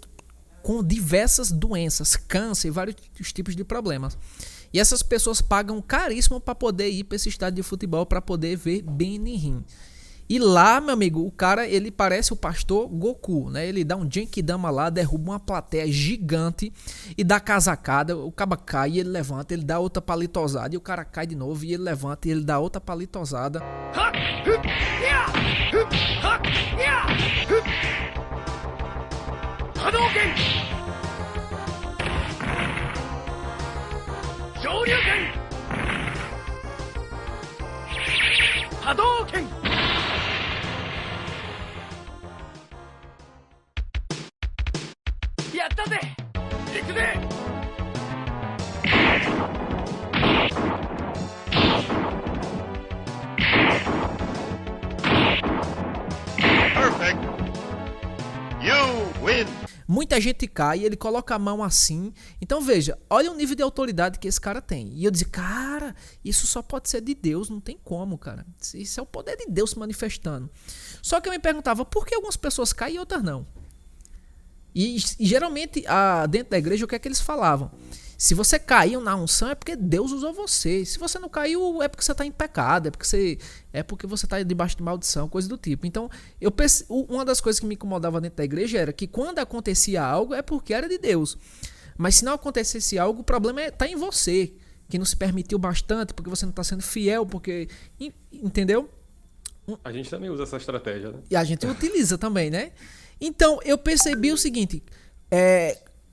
com diversas doenças, câncer e vários tipos de problemas. E essas pessoas pagam caríssimo para poder ir para esse estádio de futebol para poder ver Benny Hinn. E lá, meu amigo, o cara, ele parece o pastor Goku, né? Ele dá um Genkidama lá, derruba uma plateia gigante e dá casacada, o caba cai e ele levanta, ele dá outra palitosada e o cara cai de novo e ele levanta e ele dá outra palitosada. Hadouken! Shoryuken! Hadouken! Yatta de! Iku de! Perfect. You win. Muita gente cai e ele coloca a mão assim. Então veja, olha o nível de autoridade que esse cara tem. E eu dizia, cara, isso só pode ser de Deus, não tem como, cara. Isso é o poder de Deus se manifestando. Só que eu me perguntava, por que algumas pessoas caem e outras não? E geralmente, dentro da igreja, o que é que eles falavam? Se você caiu na unção é porque Deus usou você. Se você não caiu é porque você está em pecado, é porque você está debaixo de maldição, coisa do tipo. Então, uma das coisas que me incomodava dentro da igreja era que quando acontecia algo é porque era de Deus. Mas se não acontecesse algo, o problema está em você, que não se permitiu bastante, porque você não está sendo fiel, porque... Entendeu? A gente também usa essa estratégia, né? E a gente utiliza também, né? Então, eu percebi o seguinte...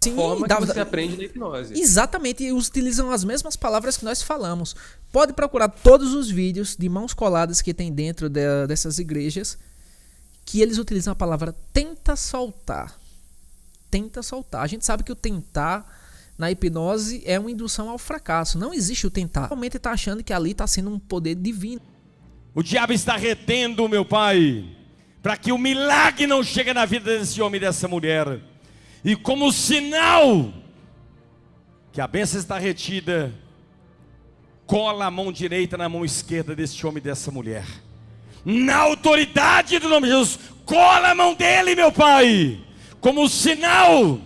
Sim, forma que você aprende na hipnose. Exatamente, e utilizam as mesmas palavras que nós falamos. Pode procurar todos os vídeos de mãos coladas que tem dentro dessas igrejas, que eles utilizam a palavra tenta soltar. Tenta soltar. A gente sabe que o tentar na hipnose é uma indução ao fracasso. Não existe o tentar. Realmente está achando que ali está sendo um poder divino. O diabo está retendo, meu pai, para que o milagre não chegue na vida desse homem e dessa mulher. E como sinal que a bênção está retida, cola a mão direita na mão esquerda desse homem e dessa mulher. Na autoridade do nome de Jesus, cola a mão dele, meu pai. Como sinal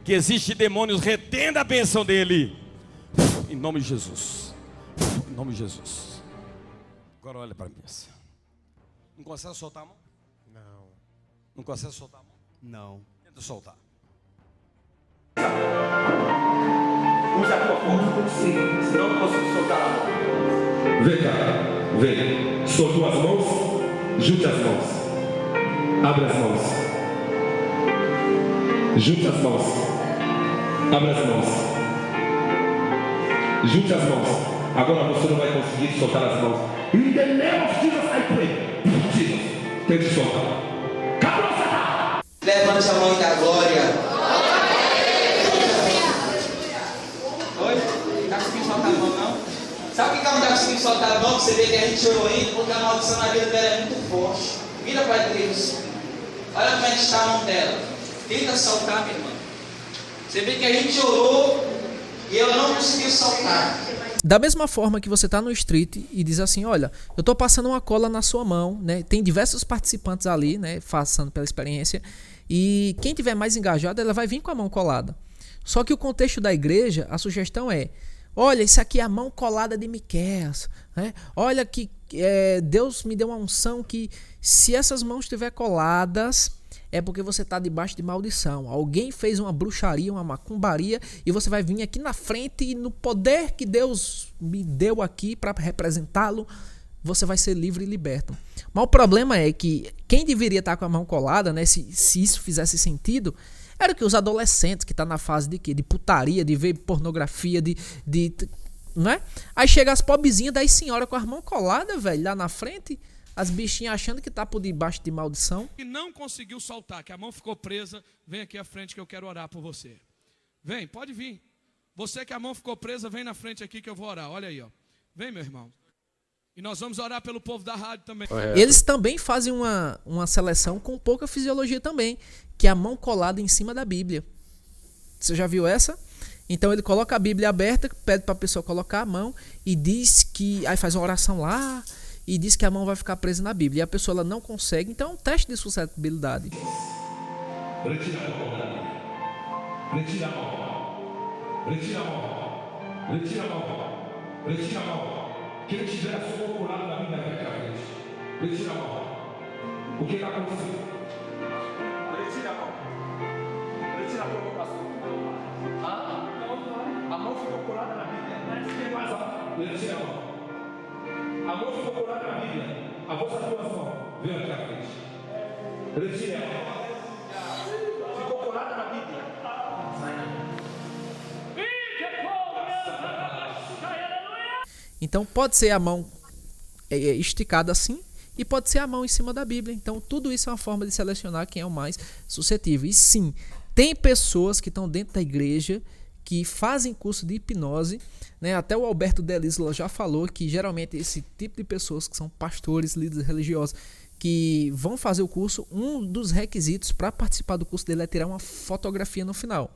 que existe demônios retendo a bênção dele. Em nome de Jesus. Em nome de Jesus. Agora olha para mim. Não consegue soltar a mão? Não. Não consegue soltar a mão? Não. Tenta soltar. Usa a tua força, senão não consigo soltar a mão. Vem cá, vem. Soltou as mãos, junte as mãos. Abre as mãos. Junte as mãos. Abre as mãos. Junte as mãos. Agora você não vai conseguir soltar as mãos. In the name of Jesus, I pray. Jesus, tente soltar. Levante a mão e dá glória. Soltar a mão, não? Sabe o que ela não está conseguindo soltar a mão? Você vê que a gente chorou ainda, porque a maldição na vida dela é muito forte. Vira para Deus. Olha como é que está a mão dela. Tenta soltar, minha irmã. Você vê que a gente orou e ela não conseguiu soltar. Da mesma forma que você está no street e diz assim, olha, eu estou passando uma cola na sua mão, né? Tem diversos participantes ali, né? Passando pela experiência. E quem tiver mais engajado, ela vai vir com a mão colada. Só que o contexto da igreja, a sugestão é, olha, isso aqui é a mão colada de Miqueias, né? Olha que Deus me deu uma unção que se essas mãos estiverem coladas, é porque você está debaixo de maldição. Alguém fez uma bruxaria, uma macumbaria, e você vai vir aqui na frente e no poder que Deus me deu aqui para representá-lo, você vai ser livre e liberto. Mas o problema é que quem deveria estar com a mão colada, né, se isso fizesse sentido, era que os adolescentes que estão na fase de quê? De putaria, de ver pornografia, né? Aí chega as pobrezinhas das senhoras com as mãos coladas, velho, lá na frente, as bichinhas achando que tá por debaixo de maldição. E não conseguiu soltar, que a mão ficou presa, vem aqui à frente que eu quero orar por você. Vem, pode vir. Você que a mão ficou presa, vem na frente aqui que eu vou orar. Olha aí, ó. Vem, meu irmão. E nós vamos orar pelo povo da rádio também. Eles também fazem uma seleção com pouca fisiologia também, que é a mão colada em cima da Bíblia. Você já viu essa? Então ele coloca a Bíblia aberta, pede para a pessoa colocar a mão e diz que... Aí faz uma oração lá e diz que a mão vai ficar presa na Bíblia. E a pessoa ela não consegue, então é um teste de suscetibilidade. Retira a mão. Retira a mão. Retira a mão. Retira a mão. Retira a mão. Quem tiver a sua mão curada na Bíblia, vai à frente. Retira a mão. O que está acontecendo? Retira a mão. Retira a provocação. A mão ficou curada na Bíblia. Retira a mão. A mão ficou curada na Bíblia. A vossa atuação. Vem aqui à frente. Retira a mão. Ficou curada na Bíblia. Então pode ser a mão esticada assim e pode ser a mão em cima da Bíblia. Então tudo isso é uma forma de selecionar quem é o mais suscetível. E sim, tem pessoas que estão dentro da igreja que fazem curso de hipnose, né? Até o Alberto Delisla já falou que geralmente esse tipo de pessoas que são pastores, líderes religiosos, que vão fazer o curso, um dos requisitos para participar do curso dele é tirar uma fotografia no final.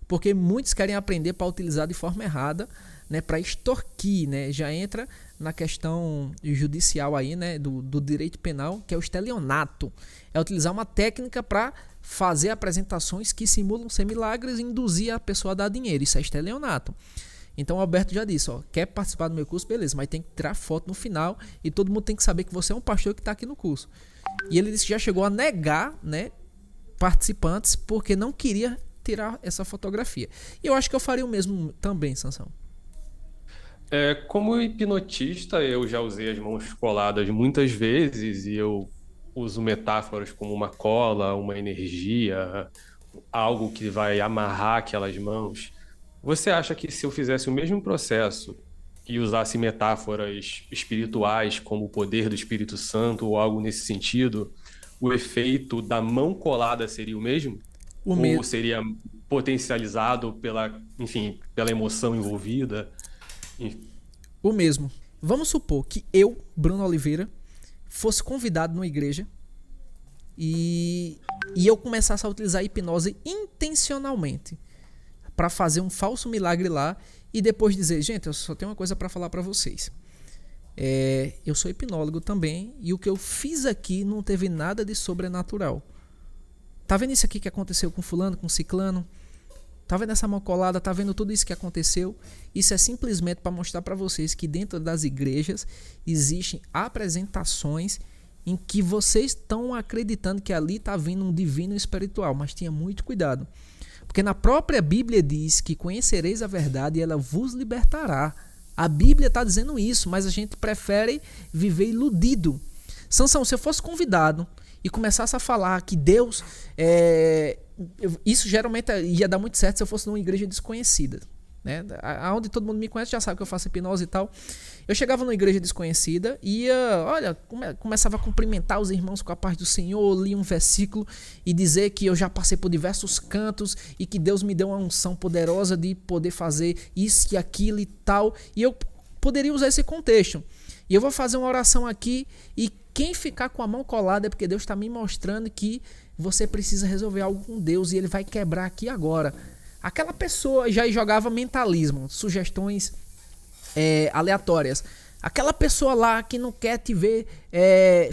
Porque muitos querem aprender para utilizar de forma errada, né, para extorquir, né? Já entra na questão judicial aí, né, do direito penal, que é o estelionato. É utilizar uma técnica para fazer apresentações que simulam ser milagres e induzir a pessoa a dar dinheiro. Isso é estelionato. Então o Alberto já disse, ó, quer participar do meu curso? Beleza, mas tem que tirar foto no final e todo mundo tem que saber que você é um pastor que está aqui no curso. E ele disse que já chegou a negar, né, participantes porque não queria tirar essa fotografia. E eu acho que eu faria o mesmo também, Sansão. Como hipnotista, eu já usei as mãos coladas muitas vezes e eu uso metáforas como uma cola, uma energia, algo que vai amarrar aquelas mãos. Você acha que se eu fizesse o mesmo processo e usasse metáforas espirituais como o poder do Espírito Santo ou algo nesse sentido, o efeito da mão colada seria o mesmo? Ou seria potencializado pela emoção envolvida? O mesmo. Vamos supor que eu, Bruno Oliveira, fosse convidado numa igreja e eu começasse a utilizar a hipnose intencionalmente para fazer um falso milagre lá e depois dizer, gente, eu só tenho uma coisa para falar para vocês. Eu sou hipnólogo também e o que eu fiz aqui não teve nada de sobrenatural. Tá vendo isso aqui que aconteceu com fulano, com ciclano? Tá vendo essa mão colada? Tá vendo tudo isso que aconteceu? Isso é simplesmente para mostrar para vocês que dentro das igrejas existem apresentações em que vocês estão acreditando que ali está vindo um divino espiritual, mas tenha muito cuidado. Porque na própria Bíblia diz que conhecereis a verdade e ela vos libertará. A Bíblia está dizendo isso, mas a gente prefere viver iludido. Sansão, se eu fosse convidado e começasse a falar que Deus... isso geralmente ia dar muito certo se eu fosse numa igreja desconhecida, né? Onde todo mundo me conhece já sabe que eu faço hipnose e tal. Eu chegava numa igreja desconhecida e começava a cumprimentar os irmãos com a paz do Senhor, lia um versículo e dizer que eu já passei por diversos cantos e que Deus me deu uma unção poderosa de poder fazer isso e aquilo e tal, e eu poderia usar esse contexto. E eu vou fazer uma oração aqui e quem ficar com a mão colada é porque Deus está me mostrando que você precisa resolver algo com Deus e ele vai quebrar aqui agora. Aquela pessoa já jogava mentalismo, sugestões aleatórias. Aquela pessoa lá que não quer te ver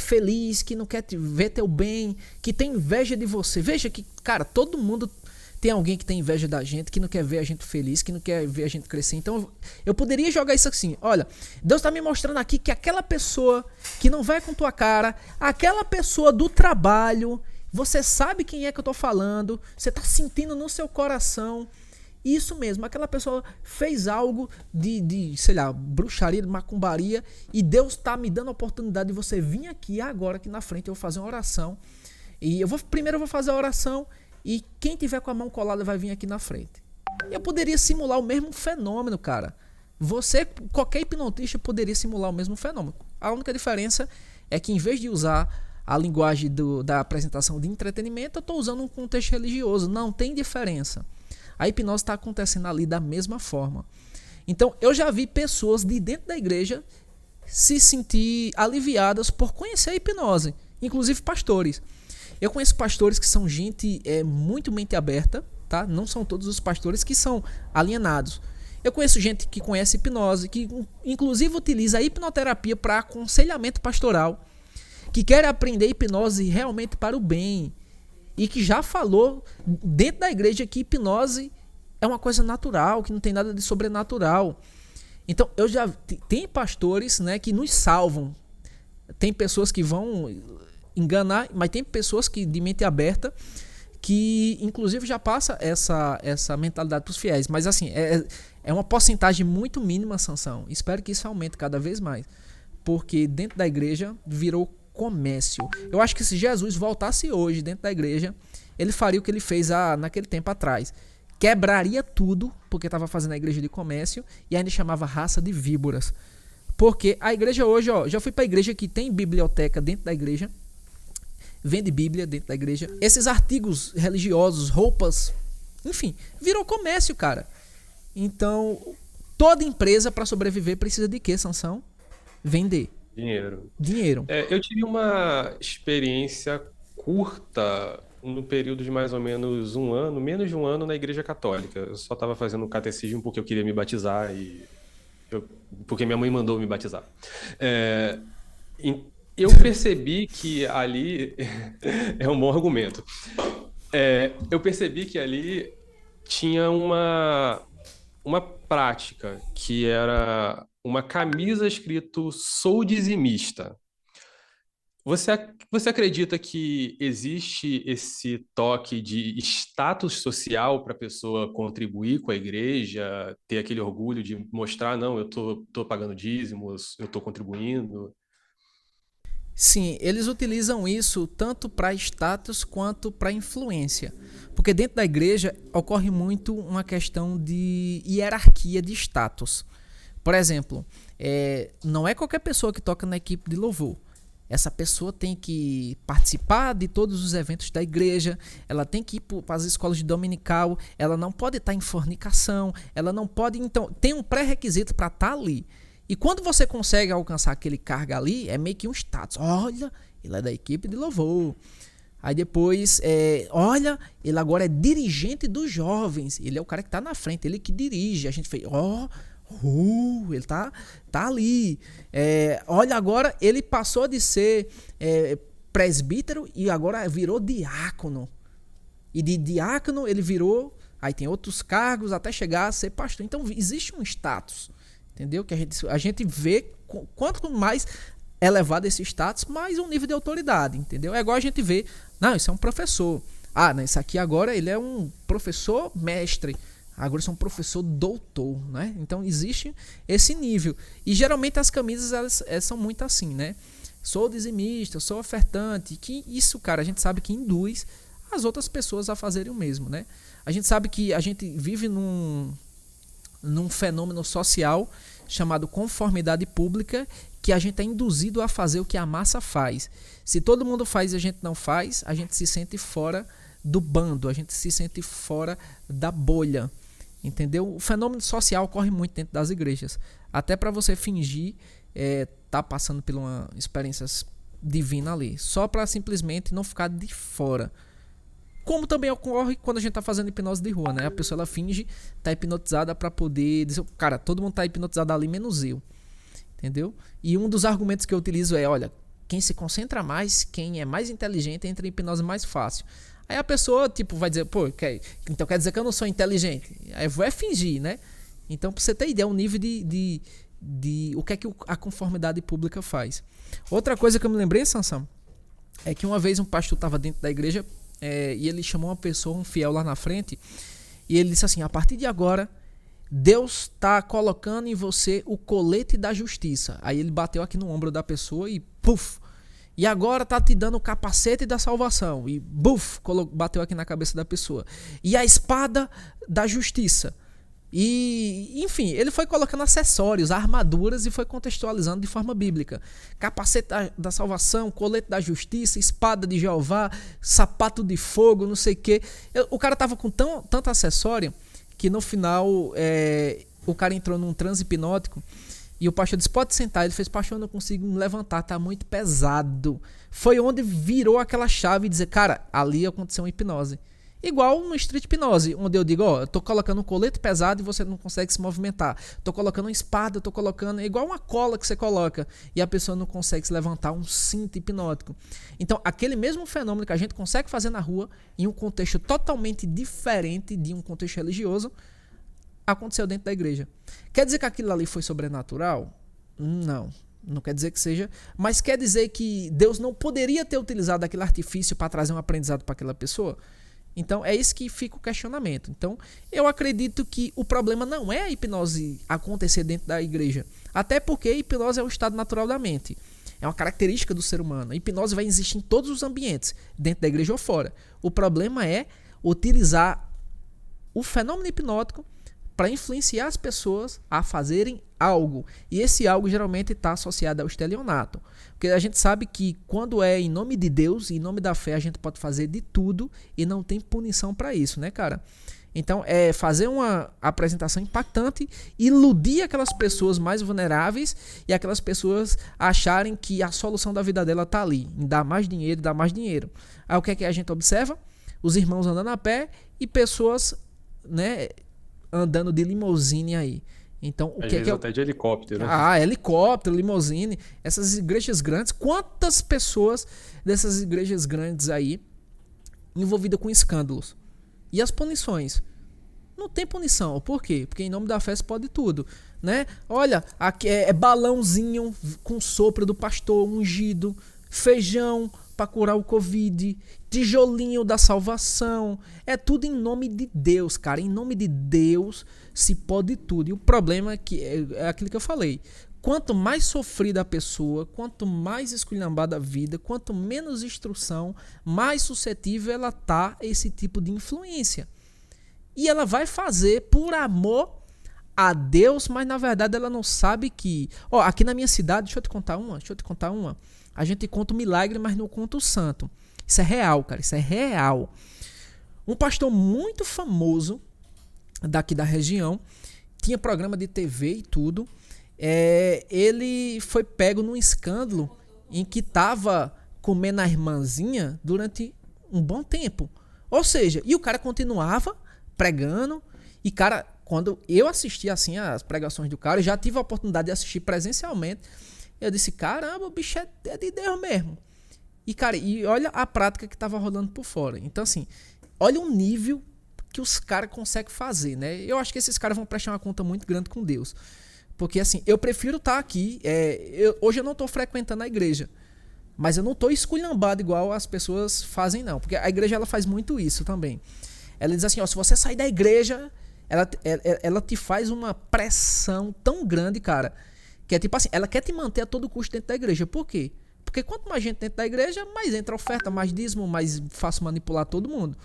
feliz, que não quer te ver teu bem, que tem inveja de você. Veja que, cara, todo mundo tem alguém que tem inveja da gente, que não quer ver a gente feliz, que não quer ver a gente crescer. Então eu poderia jogar isso assim, olha, Deus está me mostrando aqui que aquela pessoa que não vai com tua cara, aquela pessoa do trabalho, Você sabe quem é que eu tô falando, você tá sentindo no seu coração. Isso mesmo, aquela pessoa fez algo sei lá, bruxaria, de macumbaria, e Deus tá me dando a oportunidade de você vir aqui agora, aqui na frente, eu vou fazer uma oração. E primeiro eu vou fazer a oração, e quem tiver com a mão colada vai vir aqui na frente. Eu poderia simular o mesmo fenômeno, cara. Qualquer hipnotista poderia simular o mesmo fenômeno. A única diferença é que em vez de usar a linguagem da apresentação de entretenimento, eu estou usando um contexto religioso. Não tem diferença. A hipnose está acontecendo ali da mesma forma. Então, eu já vi pessoas de dentro da igreja se sentir aliviadas por conhecer a hipnose. Inclusive pastores. Eu conheço pastores que são gente muito mente aberta, tá? Não são todos os pastores que são alienados. Eu conheço gente que conhece hipnose, que inclusive utiliza a hipnoterapia para aconselhamento pastoral, que quer aprender hipnose realmente para o bem, e que já falou dentro da igreja que hipnose é uma coisa natural, que não tem nada de sobrenatural. Então, tem pastores, né, que nos salvam. Tem pessoas que vão enganar, mas tem pessoas que de mente aberta que inclusive já passa essa mentalidade para os fiéis. Mas assim, é uma porcentagem muito mínima, Sansão. Espero que isso aumente cada vez mais, porque dentro da igreja virou comércio. Eu acho que se Jesus voltasse hoje dentro da igreja, ele faria o que ele fez naquele tempo atrás. Quebraria tudo, porque estava fazendo a igreja de comércio, e ainda chamava raça de víboras. Porque a igreja hoje, já fui para a igreja que tem biblioteca dentro da igreja, vende Bíblia dentro da igreja, esses artigos religiosos, roupas, enfim, virou comércio, cara. Então, toda empresa para sobreviver precisa de quê, Sansão? Vender. Dinheiro. Eu tive uma experiência curta no período de mais ou menos um ano, menos de um ano, na igreja católica. Eu só estava fazendo catecismo porque eu queria me batizar porque minha mãe mandou me batizar. Eu percebi que ali é um bom argumento. Eu percebi que ali tinha uma prática que era uma camisa escrito "Sou dizimista". Você acredita que existe esse toque de status social para a pessoa contribuir com a igreja, ter aquele orgulho de mostrar, não, eu tô pagando dízimos, eu tô contribuindo? Sim, eles utilizam isso tanto para status quanto para influência. Porque dentro da igreja ocorre muito uma questão de hierarquia de status. Por exemplo, não é qualquer pessoa que toca na equipe de louvor. Essa pessoa tem que participar de todos os eventos da igreja, ela tem que ir para as escolas de dominical, ela não pode estar em fornicação, ela não pode... Então, tem um pré-requisito para estar ali. E quando você consegue alcançar aquele cargo ali, é meio que um status. Olha, ele é da equipe de louvor. Aí depois, olha, ele agora é dirigente dos jovens. Ele é o cara que está na frente, ele que dirige. A gente fez, ele tá ali. Olha, agora ele passou de ser presbítero e agora virou diácono. E de diácono ele virou... Aí tem outros cargos até chegar a ser pastor. Então existe um status. Entendeu? Que a gente vê quanto mais elevado esse status, mais um nível de autoridade, entendeu? É igual a gente vê, não, isso é um professor. Não, isso aqui agora ele é um professor mestre. Agora isso é um professor doutor, né? Então existe esse nível. E geralmente as camisas elas são muito assim, né? Sou dizimista, sou ofertante. Que isso, cara, a gente sabe que induz as outras pessoas a fazerem o mesmo, né? A gente sabe que a gente vive num fenômeno social chamado conformidade pública, que a gente é induzido a fazer o que a massa faz. Se todo mundo faz e a gente não faz, a gente se sente fora do bando, a gente se sente fora da bolha, entendeu? O fenômeno social ocorre muito dentro das igrejas, até para você fingir tá passando por uma experiência divina ali, só para simplesmente não ficar de fora. Como também ocorre quando a gente tá fazendo hipnose de rua, né? A pessoa ela finge tá hipnotizada para poder dizer, cara, todo mundo tá hipnotizado ali menos eu. Entendeu? E um dos argumentos que eu utilizo é, olha, quem se concentra mais, quem é mais inteligente, entra em hipnose mais fácil. Aí a pessoa, tipo, vai dizer, então quer dizer que eu não sou inteligente. Aí eu vou fingir, né? Então, pra você ter ideia, o nível de o que é que a conformidade pública faz. Outra coisa que eu me lembrei, Sansão, é que uma vez um pastor estava dentro da igreja e ele chamou uma pessoa, um fiel lá na frente, e ele disse assim: a partir de agora, Deus está colocando em você o colete da justiça. Aí ele bateu aqui no ombro da pessoa e puf! E agora tá te dando o capacete da salvação. E buf! Bateu aqui na cabeça da pessoa. E a espada da justiça. E, enfim, ele foi colocando acessórios, armaduras e foi contextualizando de forma bíblica. Capacete da salvação, colete da justiça, espada de Jeová, sapato de fogo, não sei o quê. O cara tava com tanto acessório que no final o cara entrou num transe hipnótico e o pastor disse: pode sentar. Ele fez: pastor, eu não consigo me levantar, tá muito pesado. Foi onde virou aquela chave e dizer: cara, ali aconteceu uma hipnose. Igual no street hipnose, onde eu digo: ó, eu tô colocando um colete pesado e você não consegue se movimentar. Tô colocando uma espada, tô colocando igual uma cola que você coloca e a pessoa não consegue se levantar, um cinto hipnótico. Então, aquele mesmo fenômeno que a gente consegue fazer na rua, em um contexto totalmente diferente de um contexto religioso, aconteceu dentro da igreja. Quer dizer que aquilo ali foi sobrenatural? Não quer dizer que seja, mas quer dizer que Deus não poderia ter utilizado aquele artifício para trazer um aprendizado para aquela pessoa? Então é isso que fica o questionamento. Então eu acredito que o problema não é a hipnose acontecer dentro da igreja, até porque a hipnose é um estado natural da mente, é uma característica do ser humano. A hipnose vai existir em todos os ambientes, dentro da igreja ou fora. O problema é utilizar o fenômeno hipnótico para influenciar as pessoas a fazerem algo, e esse algo geralmente está associado ao estelionato, porque a gente sabe que quando é em nome de Deus e em nome da fé, a gente pode fazer de tudo e não tem punição para isso, né, cara? Então é fazer uma apresentação impactante, iludir aquelas pessoas mais vulneráveis e aquelas pessoas acharem que a solução da vida dela tá ali, em dar mais dinheiro. Aí o que é que a gente observa? Os irmãos andando a pé e pessoas, né, andando de limusine aí. Então, o Às que vezes é até de helicóptero, né? Helicóptero, limusine, essas igrejas grandes, quantas pessoas dessas igrejas grandes aí envolvidas com escândalos? E as punições? Não tem punição. Por quê? Porque em nome da fé se pode tudo, né? Olha, aqui é balãozinho com sopro do pastor ungido, feijão para curar o Covid, tijolinho da salvação, é tudo em nome de Deus, cara. Em nome de Deus se pode tudo. E o problema é que é aquilo que eu falei: quanto mais sofrida a pessoa, quanto mais esculhambada a vida, quanto menos instrução, mais suscetível ela tá a esse tipo de influência. E ela vai fazer por amor a Deus, mas na verdade ela não sabe que... Ó, aqui na minha cidade, deixa eu te contar uma. A gente conta o milagre, mas não conta o santo. Isso é real, cara, isso é real. Um pastor muito famoso daqui da região, tinha programa de TV e tudo, ele foi pego num escândalo em que estava comendo a irmãzinha durante um bom tempo. Ou seja, e o cara continuava pregando, e cara, quando eu assisti assim as pregações do cara, eu já tive a oportunidade de assistir presencialmente, eu disse: caramba, o bicho é de Deus mesmo. E cara, e olha a prática que tava rolando por fora. Então assim, olha o nível que os caras conseguem fazer, né? Eu acho que esses caras vão prestar uma conta muito grande com Deus. Porque assim, eu prefiro estar aqui, hoje eu não tô frequentando a igreja, mas eu não tô esculhambado igual as pessoas fazem não. Porque a igreja ela faz muito isso também. Ela diz assim, ó, se você sair da igreja, ela te faz uma pressão tão grande, cara, que é tipo assim, ela quer te manter a todo custo dentro da igreja. Por quê? Porque quanto mais gente dentro da igreja, mais entra oferta, mais dízimo, mais fácil manipular todo mundo.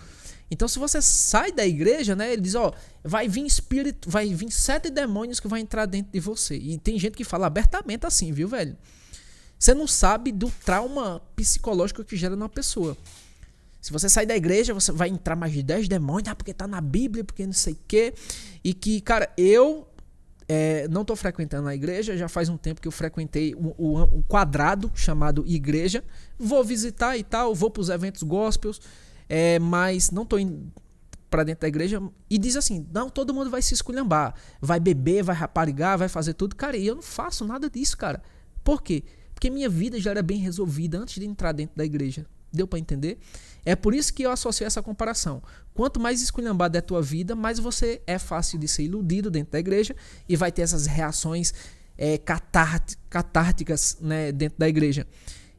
Então se você sai da igreja, né, ele diz, ó, vai vir 7 demônios que vai entrar dentro de você. E tem gente que fala abertamente assim, viu, velho? Você não sabe do trauma psicológico que gera numa pessoa. Se você sair da igreja, você vai entrar mais de 10 demônios, porque tá na Bíblia, porque não sei o quê. E que, cara, eu não tô frequentando a igreja, já faz um tempo que eu frequentei um quadrado chamado igreja. Vou visitar e tal, vou pros eventos gospels, mas não tô indo pra dentro da igreja. E diz assim, não, todo mundo vai se esculhambar, vai beber, vai raparigar, vai fazer tudo. Cara, e eu não faço nada disso, cara. Por quê? Porque minha vida já era bem resolvida antes de entrar dentro da igreja. Deu pra entender? É por isso que eu associo essa comparação. Quanto mais esculhambada é a tua vida, mais você é fácil de ser iludido dentro da igreja e vai ter essas reações catárticas, né, dentro da igreja.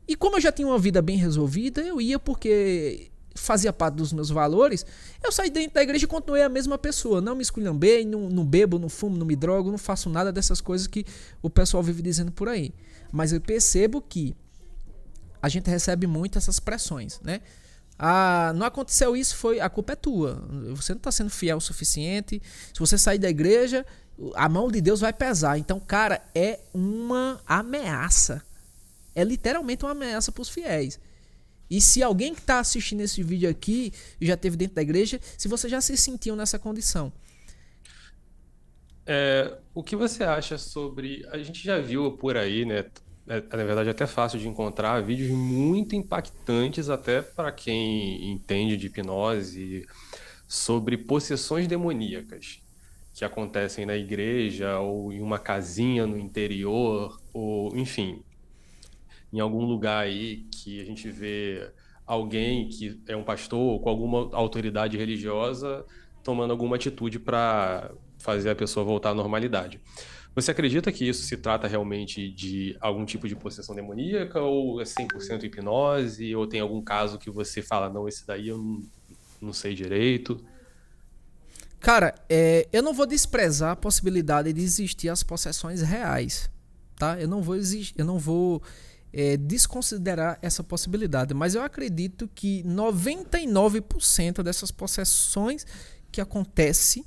E como eu já tinha uma vida bem resolvida, eu ia porque fazia parte dos meus valores. Eu saí dentro da igreja e continuei a mesma pessoa. Não me esculhambei, não bebo, não fumo, não me drogo, não faço nada dessas coisas que o pessoal vive dizendo por aí. Mas eu percebo que a gente recebe muito essas pressões, né? Não aconteceu isso, a culpa é tua. Você não está sendo fiel o suficiente. Se você sair da igreja, a mão de Deus vai pesar. Então, cara, é uma ameaça. É literalmente uma ameaça para os fiéis. E se alguém que está assistindo esse vídeo aqui já esteve dentro da igreja, se você já se sentiu nessa condição. O que você acha sobre... A gente já viu por aí, né? Na verdade, é até fácil de encontrar vídeos muito impactantes, até para quem entende de hipnose, sobre possessões demoníacas que acontecem na igreja ou em uma casinha no interior, ou enfim, em algum lugar aí que a gente vê alguém que é um pastor ou com alguma autoridade religiosa tomando alguma atitude para fazer a pessoa voltar à normalidade. Você acredita que isso se trata realmente de algum tipo de possessão demoníaca ou é 100% hipnose? Ou tem algum caso que você fala, não, esse daí eu não sei direito? Cara, eu não vou desprezar a possibilidade de existir as possessões reais, tá? Eu não vou desconsiderar essa possibilidade, mas eu acredito que 99% dessas possessões que acontecem,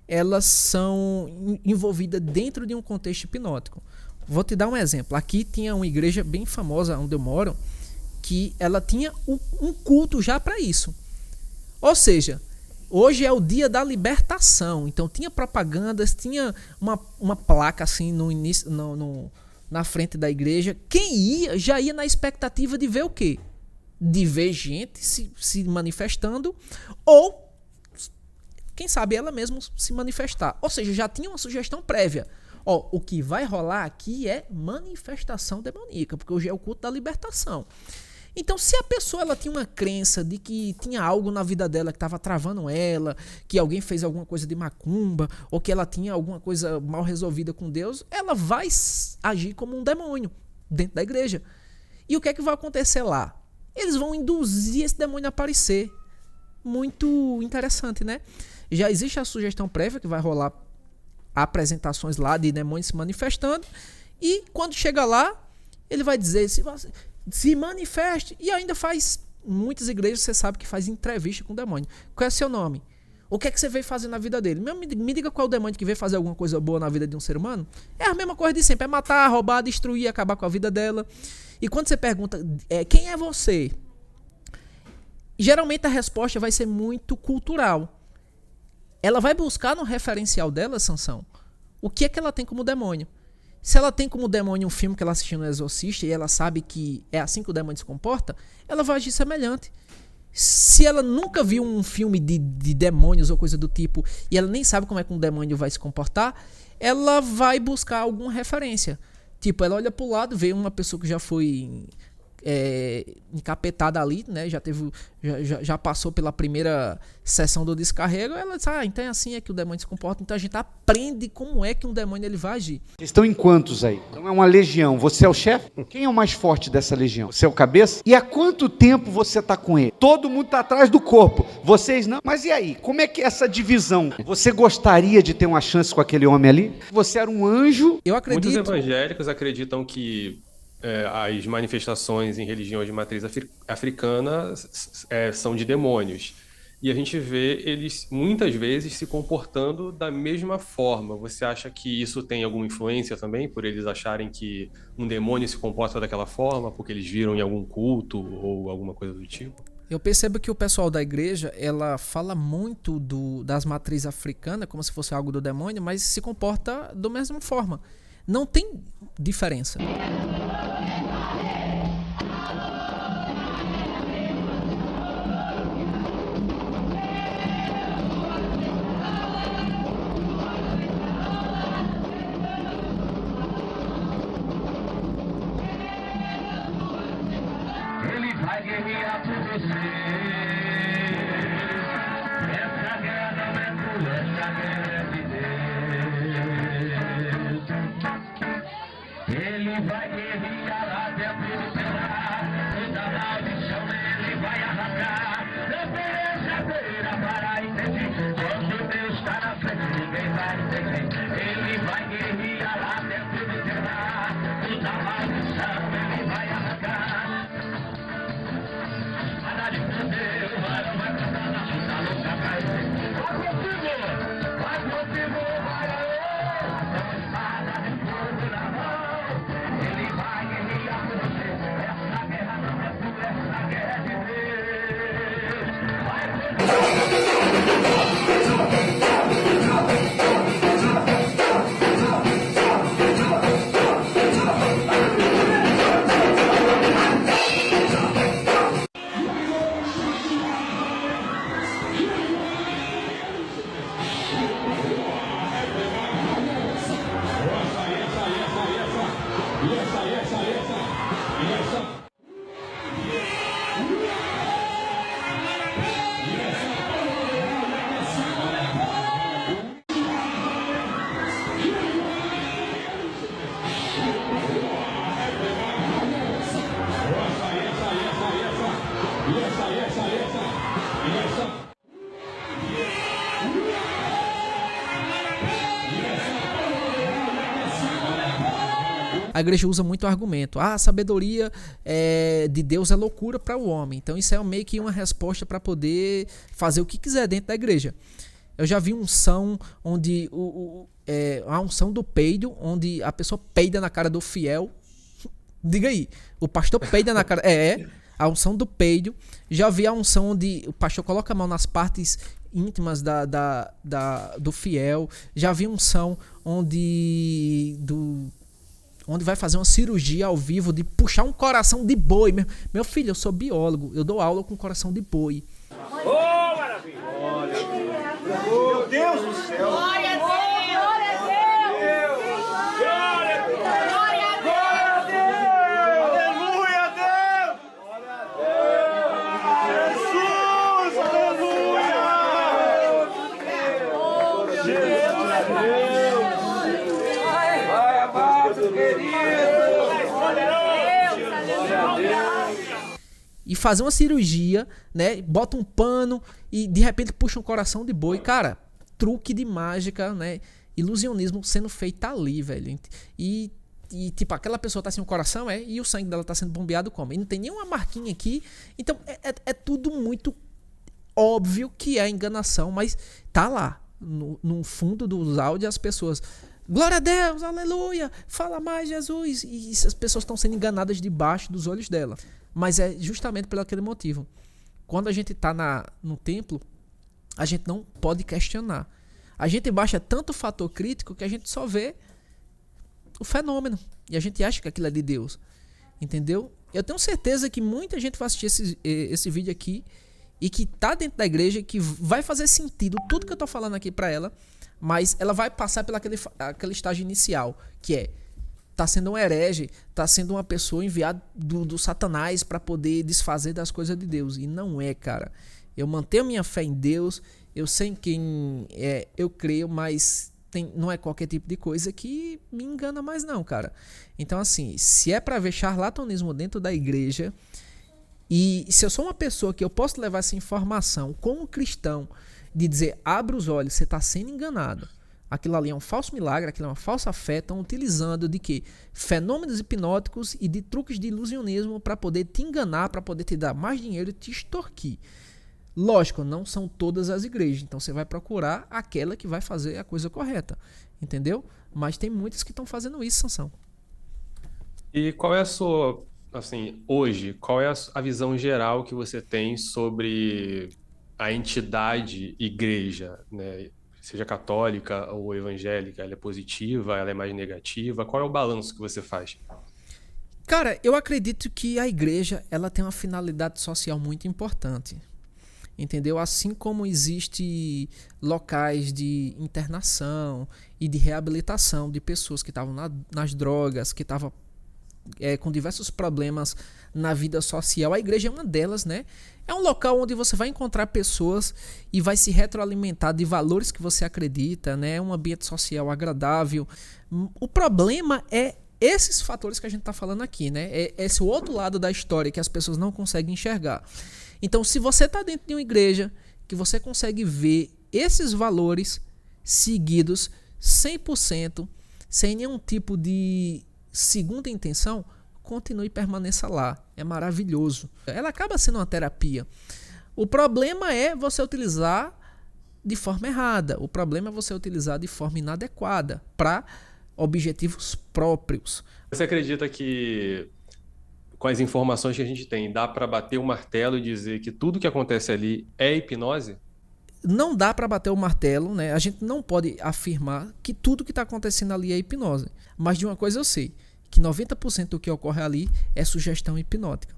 elas são envolvidas dentro de um contexto hipnótico. Vou te dar um exemplo. Aqui tinha uma igreja bem famosa onde eu moro, que ela tinha um culto já para isso. Ou seja, hoje é o dia da libertação. Então tinha propagandas, tinha uma placa assim no início, na frente da igreja. Quem ia, já ia na expectativa de ver o quê? De ver gente se manifestando ou quem sabe ela mesma se manifestar. Ou seja, já tinha uma sugestão prévia. O que vai rolar aqui é manifestação demoníaca, porque hoje é o culto da libertação. Então, se a pessoa ela tinha uma crença de que tinha algo na vida dela que estava travando ela, que alguém fez alguma coisa de macumba, ou que ela tinha alguma coisa mal resolvida com Deus, ela vai agir como um demônio dentro da igreja. E o que é que vai acontecer lá? Eles vão induzir esse demônio a aparecer. Muito interessante, né? Já existe a sugestão prévia que vai rolar apresentações lá de demônios se manifestando, e quando chega lá, ele vai dizer, se manifeste, e ainda faz, muitas igrejas você sabe que faz entrevista com o demônio. Qual é o seu nome? O que é que você veio fazer na vida dele? Me diga qual é o demônio que veio fazer alguma coisa boa na vida de um ser humano. É a mesma coisa de sempre, é matar, roubar, destruir, acabar com a vida dela. E quando você pergunta, quem é você? Geralmente a resposta vai ser muito cultural. Ela vai buscar no referencial dela, Sansão, o que é que ela tem como demônio. Se ela tem como demônio um filme que ela assistiu no Exorcista e ela sabe que é assim que o demônio se comporta, ela vai agir semelhante. Se ela nunca viu um filme de demônios ou coisa do tipo e ela nem sabe como é que um demônio vai se comportar, ela vai buscar alguma referência. Tipo, ela olha pro lado, vê uma pessoa que já foi encapetada ali, né? Já passou pela primeira sessão do descarrego. Ela diz, então é assim que o demônio se comporta. Então a gente aprende como é que um demônio ele vai agir. Vocês estão em quantos aí? Então é uma legião. Você é o chefe? Quem é o mais forte dessa legião? Você é o cabeça? E há quanto tempo você está com ele? Todo mundo está atrás do corpo. Vocês não? Mas e aí? Como é que é essa divisão? Você gostaria de ter uma chance com aquele homem ali? Você era um anjo? Eu acredito. Muitos evangélicos acreditam que as manifestações em religiões de matriz africana são de demônios. E a gente vê eles muitas vezes se comportando da mesma forma. Você acha que isso tem alguma influência também, por eles acharem que um demônio se comporta daquela forma, porque eles viram em algum culto ou alguma coisa do tipo? Eu percebo que o pessoal da igreja, ela fala muito das matrizes africanas, como se fosse algo do demônio, mas se comporta da mesma forma. Não tem diferença. Ele vai guerrear por você. Essa guerra não é tua, essa guerra é de Deus. Ele vai guerrear até prosperar. Ele vai guerrear lá dentro de terra, toda maldição ele vai arrancar. Vai dar de poder, o varão vai cantar na luta louca pra ele. Vai contigo, vai aê, com espada de fogo na mão. Ele vai guerrear com você, essa guerra não é tua, essa guerra é de Deus. Vai A igreja usa muito o argumento: a sabedoria de Deus é loucura para o homem. Então isso é meio que uma resposta para poder fazer o que quiser dentro da igreja. Eu já vi unção onde a unção do peido, onde a pessoa peida na cara do fiel. Diga aí, o pastor peida na cara. A unção do peido. Já vi a unção onde o pastor coloca a mão nas partes íntimas do fiel. Já vi unção onde vai fazer uma cirurgia ao vivo de puxar um coração de boi. Meu filho, eu sou biólogo, eu dou aula com coração de boi. Oh, maravilha! Meu Deus do céu! Glória a Deus! Glória a Deus! Glória a Deus! Aleluia a Deus! Jesus! Aleluia! Jesus! Vai, amado, querido! Glória a Deus! E fazer uma cirurgia, né? Bota um pano e de repente puxa um coração de boi. Cara, truque de mágica, né? Ilusionismo sendo feito ali, velho. E tipo, aquela pessoa tá sem um coração, e o sangue dela tá sendo bombeado como? E não tem nenhuma marquinha aqui. Então é tudo muito óbvio que é enganação, mas tá lá. No fundo dos áudios as pessoas: glória a Deus, aleluia, fala mais Jesus. E as pessoas estão sendo enganadas debaixo dos olhos dela. Mas é justamente por aquele motivo. Quando a gente está no templo, a gente não pode questionar. A gente baixa tanto fator crítico que a gente só vê o fenômeno. E a gente acha que aquilo é de Deus. Entendeu? Eu tenho certeza que muita gente vai assistir esse vídeo aqui e que está dentro da igreja, que vai fazer sentido tudo que eu estou falando aqui para ela, mas ela vai passar pelo aquele estágio inicial, que é: tá sendo um herege, tá sendo uma pessoa enviada do Satanás para poder desfazer das coisas de Deus. E não é, cara. Eu mantenho minha fé em Deus, eu sei em quem eu creio, mas não é qualquer tipo de coisa que me engana mais não, cara. Então assim, se é para ver charlatanismo dentro da igreja, e se eu sou uma pessoa que eu posso levar essa informação como cristão, de dizer: abre os olhos, você tá sendo enganado. Aquilo ali é um falso milagre, aquilo é uma falsa fé. Estão utilizando de quê? Fenômenos hipnóticos e de truques de ilusionismo para poder te enganar, para poder te dar mais dinheiro e te extorquir. Lógico, não são todas as igrejas, então você vai procurar aquela que vai fazer a coisa correta, entendeu? Mas tem muitas que estão fazendo isso, Sansão. E qual é a sua, assim, hoje, qual é a visão geral que você tem sobre a entidade igreja, né? Seja católica ou evangélica, ela é positiva, ela é mais negativa? Qual é o balanço que você faz? Cara, eu acredito que a igreja ela tem uma finalidade social muito importante, entendeu? Assim como existe locais de internação e de reabilitação de pessoas que estavam nas drogas, que estavam com diversos problemas na vida social, a igreja é uma delas, né? É um local onde você vai encontrar pessoas e vai se retroalimentar de valores que você acredita, né? É um ambiente social agradável. O problema é esses fatores que a gente está falando aqui, né? É esse outro lado da história que as pessoas não conseguem enxergar. Então, se você está dentro de uma igreja que você consegue ver esses valores seguidos, 100%, sem nenhum tipo de segunda intenção, continue e permaneça lá. É maravilhoso. Ela acaba sendo uma terapia. O problema é você utilizar de forma errada. O problema é você utilizar de forma inadequada para objetivos próprios. Você acredita que, com as informações que a gente tem, dá para bater o martelo e dizer que tudo que acontece ali é hipnose? Não dá para bater o martelo, né? A gente não pode afirmar que tudo que está acontecendo ali é hipnose. Mas de uma coisa eu sei, que 90% do que ocorre ali é sugestão hipnótica.